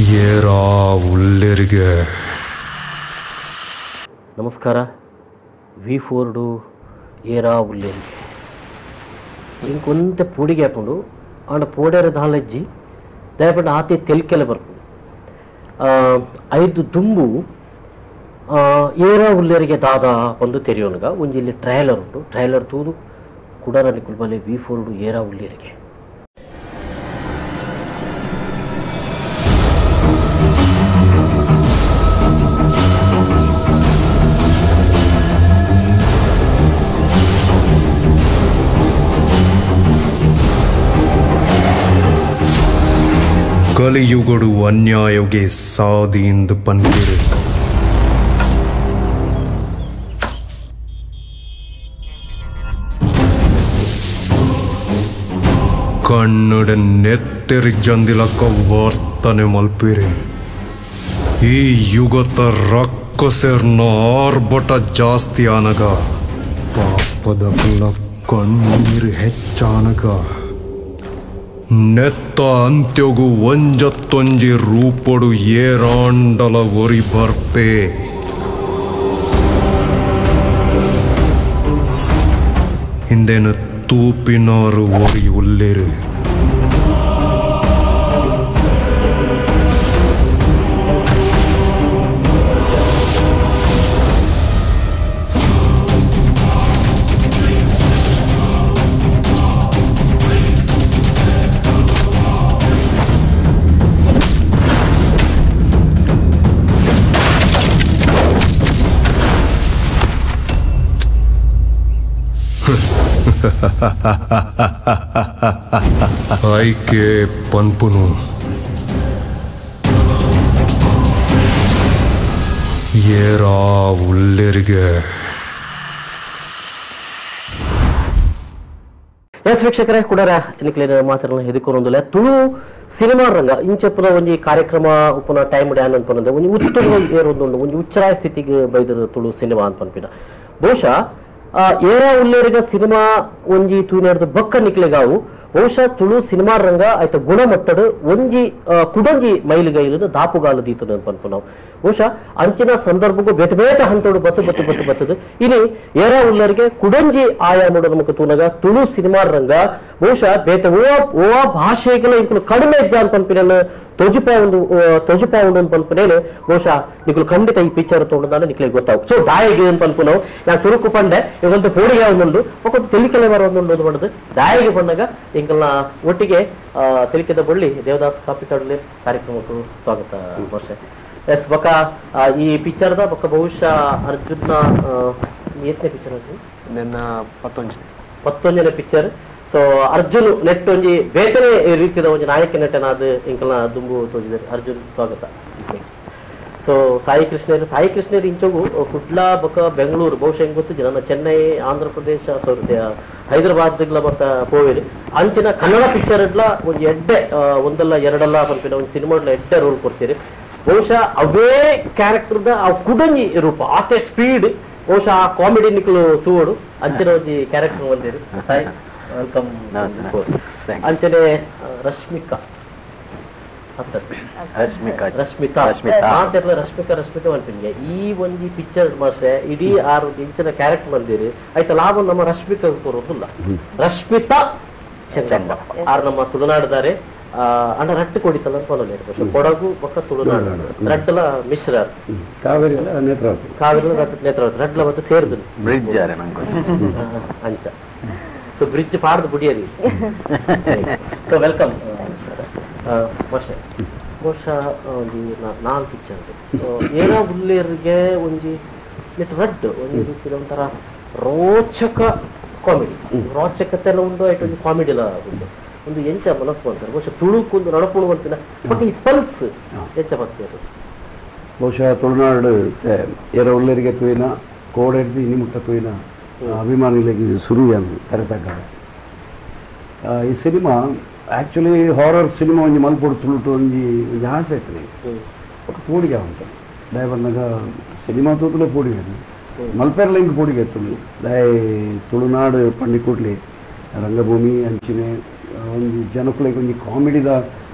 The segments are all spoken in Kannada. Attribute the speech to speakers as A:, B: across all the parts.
A: ಏರಾ ಉಲ್ಲೇರಿಗೆ
B: ನಮಸ್ಕಾರ. V4 ಏರಾ ಉಲ್ಲೇರಿಗೆ ఇంకొంత పొడిగా అయిపోండు అండ్ పోడేరు దాలజ్జి దయపడి ఆతే తెలికెల వరకు 5 ದುಂಬು ಏರಾ ಉಲ್ಲೇರಿಗೆ ದಾದ ಒಂದು ತೆರೆಯೋನಗ ಒಂಜಿ ಇಲ್ಲಿ ಟ್ರೈಲರ್ ಉಂಟು. ಟ್ರೈಲರ್ ತೂದು ಕುಡರನಿ ಕುಲ್ಬಲೆ V4 ಏರಾ ಉಲ್ಲೇರಿಗೆ
A: ಕಲಿಯುಗಡು ಅನ್ಯಾಯಗೆ ಸಾದಿಯಿಂದ ಪನ್ಕಿರು ಕನ್ನಡ ನೆತ್ತರಿ ಜಂದಿಲಕ್ಕ ವರ್ತನೆ ಮಲ್ಪಿರಿ. ಈ ಯುಗತ ರಕ್ಕಸೆರ್ನ ಆರ್ಭಟ ಜಾಸ್ತಿ ಆನಗ ಪಾಪದ ಕಣ್ಣೀರು ಹೆಚ್ಚಾನಗ ನೆತ್ತ ಅಂತ್ಯಗು ಒಂಜತ್ತೊಂಜಿ ರೂಪಡು ಏರಾಂಡಲ ಒರಿ ಬರ್ಪೆ. ಹಿಂದೇನು ತೂಪಿನಾರು ಒರಿ ಉಲ್ಲೇರು. ಆಯ್ಕೆ ಪನ್ಪುನು ಏರಾ ಉಲ್ಲೇರಿಗೆ.
B: ಎಸ್ ವೀಕ್ಷಕರೇ ಕೂಡರ ಎನ್ನಿಕಲೇನ ಮಾತನ್ನ ಎದುಕೊಂದೊಂದುಲೆ ತುಳು ಸಿನಿಮಾ ರಂಗ ಇಂಚಪ್ಪನ ಒಂಜಿ ಕಾರ್ಯಕ್ರಮ ಉಪ್ಪನ ಟೈಮ್ ಡ್ಯಾನ್ ಅನ್ಪನಂದ ಒಂಜಿ ಉತ್ತುಂಗ ಏರೊಂದುಂಡು ಒಂಜಿ ಉಚ್ಚರಾಯ ಸ್ಥಿತಿಗೆ ಬೈದರು ತುಳು ಸಿನಿಮಾ ಅನ್ಪನ್ಪಿನ. ಬಹುಶಃ ಏರಾ ಉಲ್ಲೇರಿಗ ಸಿನಿಮಾ ಒಂಜಿ ತೂನೆರ್ದು ಬಕ್ಕ ನಿಕ್ಲೆಗಾವು ಬಹುಶಃ ತುಳು ಸಿನಿಮಾ ರಂಗ ಆಯ್ತ ಗುಣಮಟ್ಟದ ಒಂಜಿ ಕುಡೊಂಜಿ ಮೈಲಿಗೈಲು ದಾಪುಗಾಲು ದೀತದ ಅನ್ಪನ್ಪು ನಾವು. ಬಹುಶಃ ಅಂಚಿನ ಸಂದರ್ಭಕ್ಕೂ ಬೇತೆ ಬೇತೆ ಹಂತೋಡು ಬತ್ತದ ಇನಿ ಏರಾ ಉಲ್ಲೇರಿಗೆ ಕುಡೊಂಜಿ ಆಯಾಮೋಡ ನಮಕ್ ತೂನಗ ತುಳು ಸಿನಿಮಾ ರಂಗ ಬಹುಶಃ ಬೇತೆ ಓ ಭಾಷೆಗಳ ಇಂಕಲು ಕಡಿಮೆ ಇಜ್ಜ ಅನ್ಪನ್ಪಿನ ತೊಜುಪಾ ಉಂಡು ಅನ್ಪನ್ಪನೇನು ಬಹುಶಃ ನಿಕ್ಲು ಖಂಡಿತ ಈ ಪಿಕ್ಚರ್ ತಗೊಂಡು ನಿಕ್ಲೆ ಗೊತ್ತಾವು. ಸೊ ದಾಯಿಗೆ ಅನ್ಪನ್ಪು ನಾವು ನಾನು ಸುರುಕು ಪಂಡೆ ಇವಂತ ಪೋಡಿಗೆ ಒಂದುಂಡು ಒಕ್ಕ ತೆಲಿಕೆಲೆ ಬರೋದೊಂದು ಮಾಡೋದು ದಾಯಿಗೆ ಬಂದಾಗ ಇಂಕಲ್ನ ಒಟ್ಟಿಗೆ ತೆಲಿಕೆದ ಬಳ್ಳಿ ದೇವದಾಸ್ ಕಾಪಿ ಕಡಲೆ ಕಾರ್ಯಕ್ರಮಕ್ಕೂ ಸ್ವಾಗತ ವರ್ಷ. ಎಸ್ ಬೊಕ್ಕ ಈ ಪಿಕ್ಚರ್ದ ಬೊಕ್ಕ ಬಹುಶಃ ಅರ್ಜುನ್ನ ಏತನೇ ಪಿಕ್ಚರ್ ಅದು
C: ನನ್ನ
B: 11ನೇ ಪಿಕ್ಚರ್. ಸೊ ಅರ್ಜುನ್ ನೆಟ್ ಒಂಜಿ ಬೇತನೆ ರೀತಿಯ ಒಂಜಿ ನಾಯಕ ನಟನಾದ ಇಂಕಲ್ನ ದುಂಬು ತೋಜಿದ್ದಾರೆ. ಅರ್ಜುನ್ ಸ್ವಾಗತ. ಸೊ ಸಾಯಿ ಕೃಷ್ಣೇರು ಇಂಚೋಗು ಕುಡ್ಲ ಬೊಕ್ಕ ಬೆಂಗಳೂರು ಬಹುಶಃ ಹೆಂಗ್ ಗೊತ್ತು ನನ್ನ ಚೆನ್ನೈ ಆಂಧ್ರ ಪ್ರದೇಶ ಹೈದರಾಬಾದ್ ಮತ್ತ ಪೋವೇರು ಅಂಚಿನ ಕನ್ನಡ ಪಿಕ್ಚರ್ ಇಡ್ಲ ಒಂದು ಎಡ್ಡೆ ಒಂದಲ್ಲ ಎರಡಲ್ಲ ಪಂಪಿನ ಒಂದು ಸಿನಿಮಾಡ್ಲ ಎಡ್ಡೆ ರೋಲ್ ಕೊಡ್ತೀರಿ. ಬಹುಶಃ ಅವೇ ಕ್ಯಾರೆಕ್ಟರ್ದ ಆ ಕುಡಂಜಿ ರೂಪ ಆತೆ ಸ್ಪೀಡ್ ಬಹುಶಃ ಆ ಕಾಮಿಡಿ ನಿಕ್ಲು ತೂವಡು ಅಂಚಿನ ಒಂದು ಕ್ಯಾರೆಕ್ಟರ್ ಬಂದಿರಿ. ಸಾಯಿ ವೆಲ್ಕಮ್. ಅಂಚನೆ ರಶ್ಮಿಕಾ ರಶ್ಮಿತಾ ಅಂತೀನಿ ಈ ಒಂದು ಪಿಕ್ಚರ್ ಮಾತ್ರ ಇಡೀ 6 ಇಂಚಿನ ಕ್ಯಾರೆಕ್ಟರ್ ಬಂದಿರಿ ಆಯ್ತಾ ಲಾಭ ನಮ್ಮ ರಶ್ಮಿಕಾ ಬರೋದಿಲ್ಲ. ರಶ್ಮಿತಾ ಚೆನ್ನಮ್ಮ ಆರು ನಮ್ಮ ತುಳುನಾಡಿದಾರೆ ಅಂಡ ರಟ್ಟು ಕೊಡಿತಲ್ಲ ಕೊಡಗು ಪಕ್ಕ ತುಳುನಾಡು ರಡ್ಡಲ ಮಿಶ್ರ ಕಾವೇರಿ ನೇತ್ರಾವತಿ ರಡ್ಲ ಮತ್ತೆ ಸೇರಿದ್ರು ಬ್ರಿಡ್ಜ್ ಅಂಚ. ಸೊ ಬ್ರಿಡ್ಜ್ ಪಾಡ್ದು ಬುಡಿಯರಿ. ಸೊ ವೆಲ್ಕಮ್ ಬಹುಶಃ ಒಂಜಿ 4 ಪಿಕ್ಚರ್ ಏರಾ ಉಲ್ಲೇರಿಗೆ ಒಂಜಿ ನೆಟ್ ರಡ್ಡು ಒಂಜಿ ರೀತಿಯ ಒಂಥರ ರೋಚಕ ಕಾಮಿಡಿ ರೋಚಕತೆ ಎಲ್ಲ ಉಂಟು ಆಯ್ತು ಒಂದು ಕಾಮಿಡಿ ಎಲ್ಲ ಉಂಟು ಒಂದು ಎಂಚ ಮನಸ್ಸು ಮಾಡ್ತಾರೆ. ಬಹುಶಃ ತುಳುಕೊಂದು ನಡಪುಳು ಅಂತಿನ ಬಟ್ ಈ ಪಲ್ಸ್ ಎಂಚ ಬರ್ತಾರೆ.
C: ಬಹುಶಃ ತುಳುನಾಡು ಏರಾ ಉಲ್ಲೇರಿಗೆ ತೂಯಿನ ಕೋಡೆಡ್ದು ಇನಿ ಮುಟ್ಟ ತೂಯಿನ ಅಭಿಮಾನಿಗಳಿಗೆ ಸುರಿಯನ್ನು ಕರೆತಕ್ಕ ಈ ಸಿನಿಮಾ ಆ್ಯಕ್ಚುಲಿ ಹಾರರ್ ಸಿನಿಮಾ ಒಂಜಿ ಮಲ್ಪೊಡು ತುಳುಟು ಒಂಜಿ ಆಸೆ ಆಯ್ತು ఒక ಪೂಡಿಗೆ ಉಂಟು ದಯ ಬಂದಾಗ ಸಿನಿಮಾ ತೂತುಲೆ ಪೂಡಿಗೆ ಮಲ್ಪೆರ್ಲ ಇಂಕ್ ಪೂಡಿಗೆ ಇತ್ತು ದಯ ತುಳುನಾಡು ಪಂಡಿಕೂಟ್ಲಿ ರಂಗಭೂಮಿ ಅಂಚಿನೆ ಒಂದು ಜನಕ್ಕಳಿಗೆ ಒಂದು ಕಾಮಿಡಿದ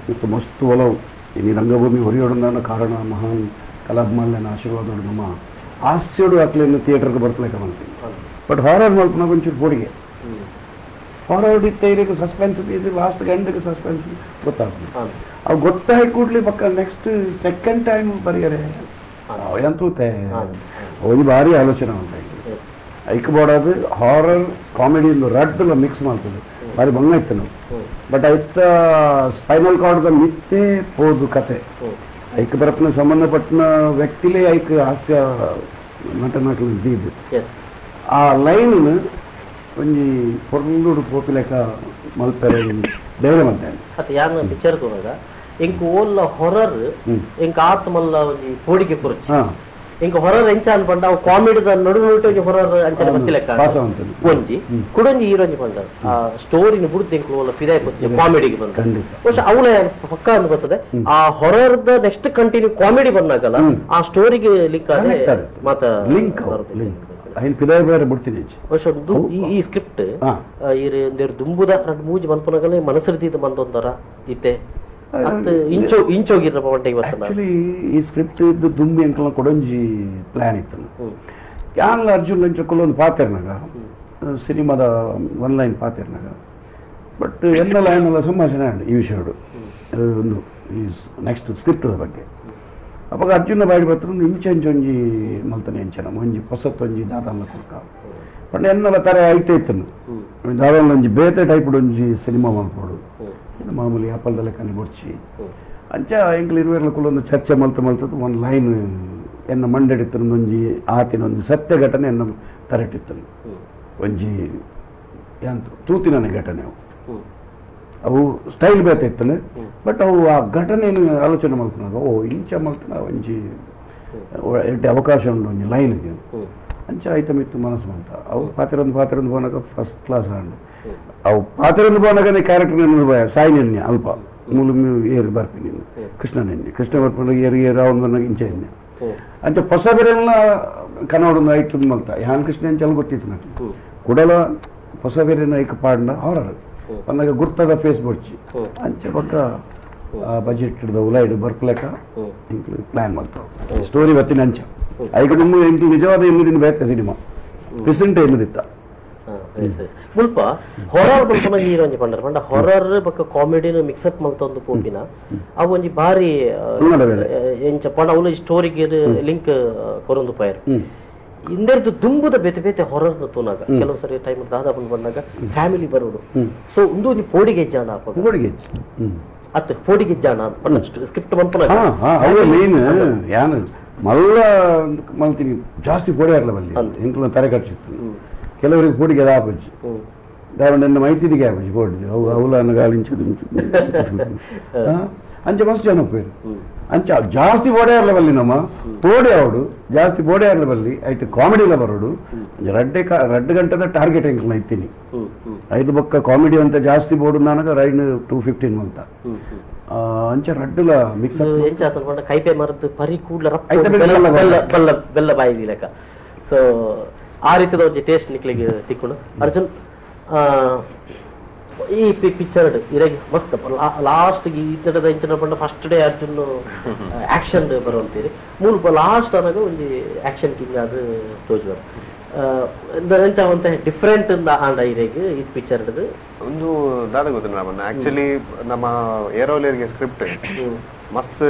C: ಮತ್ತು ಮಸ್ತ್ ಒಲವು ಇನ್ನು ರಂಗಭೂಮಿ ಹೊರಿಯೋಡನ ಕಾರಣ ಮಹಾನ್ ಕಲಾಭಿಮಾನ್ಯನ ಆಶೀರ್ವಾದ ನಮ್ಮ ಹಾಸ್ಯೋಡು ಹಾಕ್ಲಿಲ್ಲ ಥಿಯೇಟರ್ಗೆ ಬರ್ತಲೇಕ ಮಾಡ್ತೀನಿ ಬಟ್ ಹಾರರ್ ಮಾಡ್ಕೊಂಡು ಒಂಚೂರು ಪೋಡಿಗೆ ಹಾರರ್ ಇತ್ತ ಇದಕ್ಕೆ ಸಸ್ಪೆನ್ಸ್ ಇದು ಲಾಸ್ಟ್ ಗಂಟೆಗೆ ಸಸ್ಪೆನ್ಸ್ ಗೊತ್ತಾಗ್ತದೆ ಅವು ಗೊತ್ತಾಗಿ ಕೂಡಲೇ ಪಕ್ಕ ನೆಕ್ಸ್ಟ್ ಸೆಕೆಂಡ್ ಟೈಮ್ ಬರೆಯರೆ ಎಂತೂತೆ ಒಂದು ಭಾರಿ ಆಲೋಚನೆ ಅಂತ ಐಕ್ಬೋಡದು ಹಾರರ್ ಕಾಮಿಡಿ ರಡ್ಡಲ್ಲ ಮಿಕ್ಸ್ ಮಾಡ್ತದೆ ಭಾರಿ ಭಂಗ ಇತ್ತು ನಾವು ಬಟ್ ಐತ ಸ್ಪೈನಲ್ ಕಾರ್ಡ್ದ ಮಿತ್ತೇ ಹೋದು ಕತೆ ಐಕ್ ಬರಪ್ನ ಸಂಬಂಧಪಟ್ಟ ವ್ಯಕ್ತಿಲೇ ಐಕ್ ಹಾಸ್ಯ ನಟನಟಲು ಇದ್ದಿದ್ದು ಆ ಲೈನ್ ಒಂಜಿ ಪೊರ್ಲುಡು ಪೋಪಿಲೆಕ ಮಲ್ಪರೆ ಡೆವಲಪ್ ಮಾಡ್ತೇನೆ
B: ಅತ್ತ ಯಾರನ್ನ ಪಿಕ್ಚರ್ ತೋರಾಗ ಇಂಕ ಓಲ್ಲ ಹೊರರ್ ಇಂಕ ಆತ್ ಮಲ್ಲ ಒಂಜಿ ಪೋಡಿಗೆ ಕುರ್ಚಿ ಇಂಕ ಹೊರರ್ ಎಂಚ ಅನ್ಪಂಡ ಅವು ಕಾಮಿಡಿದ ನಡುವೆ ಒಂಜಿ ಹೊರರ್ ಅಂಚನೆ ಬತ್ತಿಲೆಕ್ಕ ಒಂಜಿ ಕುಡೊಂಜಿ ಹೀರೋಂಜಿ ಪಂಡ ಆ ಸ್ಟೋರಿನ ಬುಡ್ದು ಇಂಕ ಓಲ್ಲ ಫಿದಾಯ್ ಪೊಚ್ಚಿ ಕಾಮಿಡಿಗೆ ಬಂದ ಬಹುಶಃ ಅವಳ ಪಕ್ಕ ಅಂತ ಬರ್ತದೆ ಆ ಹೊರರ್ದ ನೆಕ್ಸ್ಟ್ ಕಂಟಿನ್ಯೂ ಕಾಮಿಡಿ ಬಂದಾಗಲ್ಲ ಆ ಸ್ಟೋರಿಗೆ ಲಿಂಕ್ ಆದ್ರೆ ಮಾತ
C: ಲಿಂಕ್ ఆయన పిదాయి ಬೇರೆ ಬಿಡ್ತೀನಿ
B: ಈ ಸ್ಕ್ರಿಪ್ಟ್ ಇರು ದುಂಬುದ ಮೂಜಿ ಮನ್ಪನಗಲೇ ಮನಸರಿದ ಮಂದೊಂದರ ಇತ್ತೆ ಇಂಚೋಗಿರ
C: ಆಕ್ಚುಲಿ ಈ ಸ್ಕ್ರಿಪ್ಟ್ ಇದ್ದು ದುಂಬಿ ಅಂಕಲ ಕೊಡಂಜಿ ಪ್ಲಾನ್ ಇತ್ತು ಯಾಂಗ್ಲ ಅರ್ಜುನ್ ಲಂಚಕ್ಕಲ್ಲೊಂದು ಪಾತಿರ್ನಾಗ ಸಿನಿಮಾದ ಒನ್ ಲೈನ್ ಪಾತಿರ್ನಾಗ ಬಟ್ ಎಲ್ಲ ಲೈನ್ ಎಲ್ಲ ಸಂಭಾಷಣೆ ಆಡಿ ಈ ವಿಷಯಗಳು ಒಂದು ಈ ನೆಕ್ಸ್ಟ್ ಸ್ಕ್ರಿಪ್ಟದ ಬಗ್ಗೆ ಅವಾಗ ಅರ್ಜುನ ಬಾಡಿ ಬತ್ತ ಇಂಚೊಂಜಿ ಮಲ್ತಾನೆ ಎಂಚನ ಒಂಜಿ ಹೊಸತ್ತೊಂಜಿ ದಾದಾನ ಕೊಡ್ಕ ಪಂಡ ಎನ್ನೆಲ್ಲ ತರ ಐಟೆ ಇತ್ತನು ದಾದಾನ ಒಂಜಿ ಬೇತೆ ಟೈಪ್ ಒಂಜಿ ಸಿನಿಮಾ ಮಾಡ್ಕೊಡು ಇದು ಮಾಮೂಲಿ ಆಪಲ್ದ ಲೆಕ್ಕನೆ ಬೊಡ್ಚಿ ಅಂಚ ಎಂಕ್ಲು ಇರುವೆರ್ಲ ಕುಲ್ಲೊಂದು ಚರ್ಚೆ ಮಲ್ತದ್ದು ಒಂದು ಲೈನ್ ಎನ್ನ ಮಂಡೆಡಿತ್ತನು ಒಂಜಿ ಆತಿನ ಒಂದು ಸತ್ಯ ಘಟನೆ ಎನ್ನ ತರಟಿತ್ತನು ಒಂಜಿ ಯಾಂತು ತೂತಿನ ಘಟನೆ ಅವು ಸ್ಟೈಲ್ ಬೇತೆ ಇತ್ತಲೆ ಬಟ್ ಅವು ಆ ಘಟನೆಯನ್ನು ಆಲೋಚನೆ ಮಾಡ್ಕೊಂಡಾಗ ಓ ಇಂಚ ಮಾಡ್ತಾನೆ ಒಂಜಿ ಎಡ್ಡೆ ಅವಕಾಶ ಉಂಡು ಒಂಜಿ ಲೈನ್ಗೆ ಅಂಚ ಐತಮಿತ್ತು ಮನಸ್ಸು ಅಂತ ಅವು ಪಾತಿರೊಂದು ಬೋನಾಗ ಫಸ್ಟ್ ಕ್ಲಾಸ್ ಆಂಡು ಅವು ಪಾತಿರೊಂದು ಬೋನಾಗನೇ ಕ್ಯಾರೆಕ್ಟರ್ ಸಾಯಿನೆನ್ನೆ ಅಲ್ಪ ಮೂಲ ಏರು ಬರ್ಪಿನಿ ಕೃಷ್ಣ ಬರ್ಪನ ಏರು ಅವನು ಬಂದಾಗ ಇಂಚ ಎನ್ನೆ ಅಂಚ ಹೊಸ ಬೇರೆಲ್ಲ ಕನ್ನಡ ಐಟು ಮಲ್ತ ಯಾನ್ ಕೃಷ್ಣ ಅಂಚ ಅಲ್ಲಿ ಗೊತ್ತಿತ್ತು ನಟಿ ಕುಡಲ ಹೊಸ ಬೇರೆನ ಐಕ ಪಾಡ್ನ ಹಾರರ್ ಪನ್ನಗ ಗುರ್ತದ ಫೇಸ್ ಬೊಡ್ಚಿ ಅಂಚೆ ಪಕ್ಕ ಬಜೆಟ್ ಹಿಡ್ದ ಉಲಾಯ್ಡು ಬರ್ಪಲೆಕ್ಕ ಇಂಕ್ಲು ಪ್ಲಾನ್ ಮಾಡ್ತಾವ ಸ್ಟೋರಿ ಬತ್ತಿನ ಅಂಚ ಐಕ ನಿಮ್ಮ ಇಂಟಿ ನಿಜವಾದ ಎನ್ನುದಿನ ಬೇತೆ ಸಿನಿಮಾ ಪ್ರೆಸೆಂಟ್ ಎನ್ನುದಿತ್ತ
B: ಮುಲ್ಪ ಹೊರರ್ ಬಲ್ಪನ ಹೀರೋ ಒಂಜಿ ಪಂಡರ್ ಪಂಡ ಹೊರರ್ ಬಕ್ಕ ಕಾಮಿಡಿನ ಮಿಕ್ಸಪ್ ಮಲ್ತೊಂದು ಪೋಪಿನ ಅವು ಒಂಜಿ ಬಾರಿ ಎಂಚ ಪಂಡ ಅವಲ ಸ್ಟೋರಿಗೆ ಲಿಂಕ್ ಕೊರೊಂದು ಪಾಯರ್ ಇಂದರ್ದು ದುಂಬುದ ಬೇತೆ ಬೇತೆ ಹೊರರ್ನ ತೂನಾಗ ಕೆಲವು ಸರಿ ಟೈಮ್ ದಾದಾ ಬಂದಾಗ ಫ್ಯಾಮಿಲಿ ಬರೋದು ಸೊ ಒಂದು ಪೋಡಿಗೆ ಜಾಣ ಅತ್ತ ಪೋಡಿಗೆ ಜಾಣ ಸ್ಕ್ರಿಪ್ಟ್ ಬಂಪನ
C: ಮೇನ್ ಯಾನು ಮಲ್ಲ ಮಲ್ತೀನಿ ಜಾಸ್ತಿ ಪೋಡಿ ಆಗ್ಲ ಬಲ್ಲಿ ಇಂಕ್ಲ ತರೆ ಖರ್ಚಿತ್ತು ಕೆಲವರಿಗೆ ಪೋಡಿಗೆ ಆಪಜ್ಜಿ ದಾವಣ್ಣ ಮೈತಿದಿಗೆ ಆಪಜ್ಜಿ ಪೋಡಿ ಅವು ಅವಲನ್ನು ಗಾಳಿಂಚದು ಅಂಚ ಮಸ್ತ್ ಜನ ಹೋಗ್ಬೇಕು ಅಂಚ ಜಾಸ್ತಿ ಬೋಡೆ ಆರ್ಲ ಬಲ್ಲಿ ನಮ್ಮ ಪೋಡೆ ಅವಡು ಜಾಸ್ತಿ ಬೋಡೆ ಆರ್ಲ ಬಲ್ಲಿ ಐಟು ಕಾಮಿಡಿಲ ಬರೋಡು ರಡ್ಡು ಗಂಟೆದ ಟಾರ್ಗೆಟ್ ಎಂಕ್ಲ ಇತ್ತೀನಿ 5 ಬೊಕ್ಕ ಕಾಮಿಡಿ ಅಂತ ಜಾಸ್ತಿ ಬೋಡು ನನಗ ರೈಡ್ 215 ಅಂತ ಅಂಚ ರಡ್ಡುಲ ಮಿಕ್ಸ್
B: ಕೈಪೆ ಮರದ್ದು ಪರಿ ಕೂಡ್ಲ ಬೆಲ್ಲ ಬಾಯಿದಿ ಲೆಕ್ಕ ಸೊ ಆ ರೀತಿದ ಒಂದು ಟೇಸ್ಟ್ ನಿಕ್ಲಿಗೆ ತಿಕ್ಕೊಂಡು ಅರ್ಜುನ್ ಈ ಪಿಕ್ಚರ್ ಇರಾಗಿ ಮಸ್ತ್ ಲಾಸ್ಟ್ ಈ ತಡದ ಇಂಚಿನ ಪಂಡ ಫಸ್ಟ್ ಡೇ ಅರ್ಜುನ್ ಆಕ್ಷನ್ ಬರುವಂತೀರಿ ಮೂಲಕ ಲಾಸ್ಟ್ ಅನ್ನಾಗ ಒಂದು ಆಕ್ಷನ್ ಕಿಂಗ್ ಅದು ತೋಜುವ ಎಂಚ ಒಂತ ಡಿಫ್ರೆಂಟ್ ಆಂಡ ಇರಾಗಿ ಈ ಪಿಕ್ಚರ್ ಹಿಡಿದು
D: ಒಂದು ದಾದ ಗೊತ್ತಿಲ್ಲ ನಮ್ಮನ್ನ ಆಕ್ಚುಲಿ ನಮ್ಮ ಏರೋಲೇರಿಗೆ ಸ್ಕ್ರಿಪ್ಟ್ ಮಸ್ತ್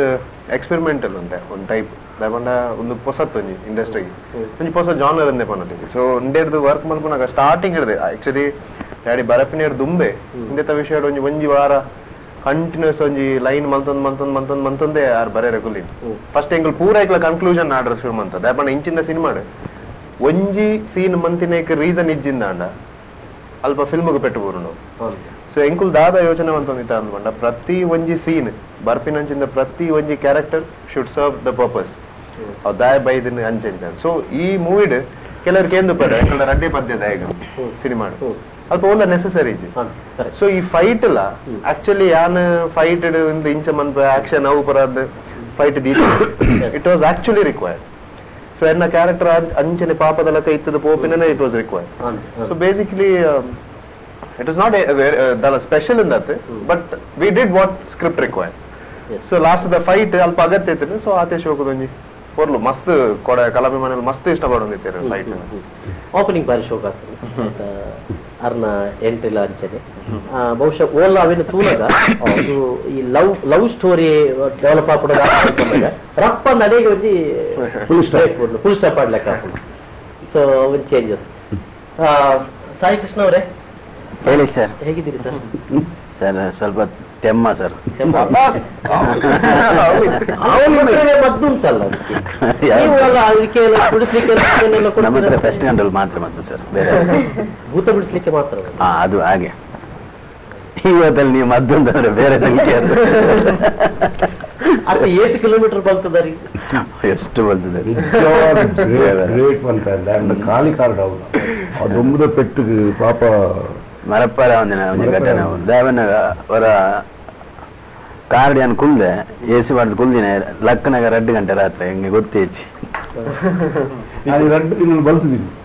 D: ಎಕ್ಸ್ಪೆರಿಮೆಂಟಲ್ ಉಂಟೆ ಒಂದು ಟೈಪ್ ದಾಯಕೊಂಡ ಒಂದು ಹೊಸತ್ತು ಒಂಜಿ ಇಂಡಸ್ಟ್ರಿಗೆ ಒಂಜಿ ಹೊಸ ಜಾನರ್ ಅಂದೆ ಪನ್ನಟ್ಟಿಗೆ ಸೊ ಇಂಡೇರ್ದು ವರ್ಕ್ ಮಾಡ್ಕೊಂಡಾಗ ಸ್ಟಾರ್ಟಿಂಗ್ ಹಿಡಿದೆ ಆಕ್ಚುಲಿ ಡ್ಯಾಡಿ ಬರಪಿನೇರು ದುಂಬೆ ಇಂದೆತ ವಿಷಯ ಒಂಜಿ ವಾರ ಕಂಟಿನ್ಯೂಸ್ ಒಂಜಿ ಲೈನ್ ಮಂತೊಂದೇ ಯಾರು ಬರೇ ರೆಗುಲಿನ್ ಫಸ್ಟ್ ಎಂಕಲ್ ಪೂರ ಐಕ್ಲ ಕನ್ಕ್ಲೂಷನ್ ಆಡ್ರ ಶುರು ಮಂತ ದಾಯಪಂಡ ಇಂಚಿಂದ ಸಿನಿಮಾಡ್ ಒಂಜಿ ಸೀನ್ ಮಂತಿನೇಕ್ ರೀಸನ್ ಇಜ್ಜಿಂದ ಅಂಡ ಅಲ್ಪ ಫಿಲ್ಮ್ಗೆ ಪೆಟ್ಟು ಬೂರು ಸೊ ಎಂಕುಲ್ ದಾದ ಯೋಚನೆ ಮಂತೊಂದಿತ್ತ ಅಂದ್ಕೊಂಡ ಪ್ರತಿ ಒಂಜಿ ಸೀನ್ ಬರ್ಪಿನಂಚಿಂದ ಪ್ರತಿ ಒಂಜಿ character should serve the purpose ಅವ್ ದಾಯ ಬೈದಿನ ಅಂಚೆ ಸೊ ಈ ಮೂವಿಡ್ ಕೆಲವ್ರಿಗೆ ಏನು ಪಡ ಯಾಕಂದ್ರೆ ರಡ್ಡೆ ಪದ್ಯ ದಾಯಗ ಸಿನಿಮಾ ಅಲ್ಪ ಒಳ್ಳೆ ನೆಸೆಸರಿ ಸೊ ಈ ಫೈಟ್ ಅಲ್ಲ ಆಕ್ಚುಲಿ ಯಾನ್ ಫೈಟ್ ಇಂಚ ಮನ್ಪ ಆಕ್ಷನ್ ಅವು ಬರೋದ್ fight it was actually required so ಎನ್ನ ಕ್ಯಾರೆಕ್ಟರ್ ಅಂಚನೆ ಪಾಪದ ಕೈ ಇತ್ತದ ಪೋಪಿನ it was required so basically it was not a special in that but we did what script required so last the fight ಅಲ್ಪ ಅಗತ್ಯ ಇತ್ತು ಸೊ ಆತೆ ಶೋಕದೊಂಜಿ ಪೊರ್ಲು ಮಸ್ತ್ ಕೊಡ ಕಲಾಭಿಮಾನಿಗಳು ಮಸ್ತ್ ಇಷ್ಟ ಪಡೋದಿತ್ತು ಫೈಟ್
B: ಓಪನಿಂಗ್ ಬಾರಿ ಶೋಕ ಆಗ್ತದೆ ಅರ್ನ ಎಂಟ್ರಿಲ ಅಂಚನೆ ಬಹುಶಃ ಓಲ್ಲ ಅವಿನ ತೂಲಗ ಅದು ಈ ಲವ್ ಸ್ಟೋರಿ ಡೆವಲಪ್ ಆಗ್ಬಿಡೋದಾಗ ರಪ್ಪ ನಡೆಗೆ ಒಂಜಿ ಫುಲ್ ಸ್ಟಾಪ್ ಆಡ್ಲಿಕ್ಕೆ ಹಾಕೊಂಡು ಸೊ ಒಂದು ಚೇಂಜಸ್ ಸಾಯಿ ಕೃಷ್ಣ ಅವರೇ
E: ಹೇಳಿ ಸರ್.
B: ಹೇಗಿದ್ದೀರಿ ಸರ್?
E: ಸರ್ ಸ್ವಲ್ಪ ತೆಮ್ಮ ಸರ್.
B: ಮದ್ದು ಉಂಟಲ್ಲ ಅದಕ್ಕೆ ಬಿಡಿಸ್ಲಿಕ್ಕೆ
E: ನಮ್ಮ ಹತ್ರ ಫೆಸ್ಟ್ ಕಂಟ್ರೋಲ್ ಮಾತ್ರ ಮದ್ದು ಸರ್, ಬೇರೆ
B: ಭೂತ ಬಿಡಿಸ್ಲಿಕ್ಕೆ ಮಾತ್ರ.
E: ಅದು ಹಾಗೆ. ಇವತ್ತಲ್ಲಿ ನೀವು ಮದ್ದು ಅಂತಂದ್ರೆ ಬೇರೆ
B: ಅದು 8 ಕಿಲೋಮೀಟರ್ ಬಲ್ತದ ರೀ,
E: ಎಷ್ಟು ಬಲ್ತದೆ
C: ಗ್ರೇಟ್ ಅಂತ ಖಾಲಿ ಕಾರ್ಡ್ ಅವನು ಅದೊಂಬದ ಪೆಟ್ಟಿಗೆ ಪಾಪ
E: ಮರಪ್ಪರ ಒಂದಿನ ಘಟನೆ ದೇವನ ಅವರ ಕಾರ್ಡಿಯನ್ ಕುಲ್ದೆ ಎಸಿ ಮಾಡಿದ್ ಕುಲ್ದಿನ ಲಕ್ಕನಾಗ 2 ಗಂಟೆ ರಾತ್ರಿ ಹಿಂಗೆ ಗೊತ್ತೇಚಿ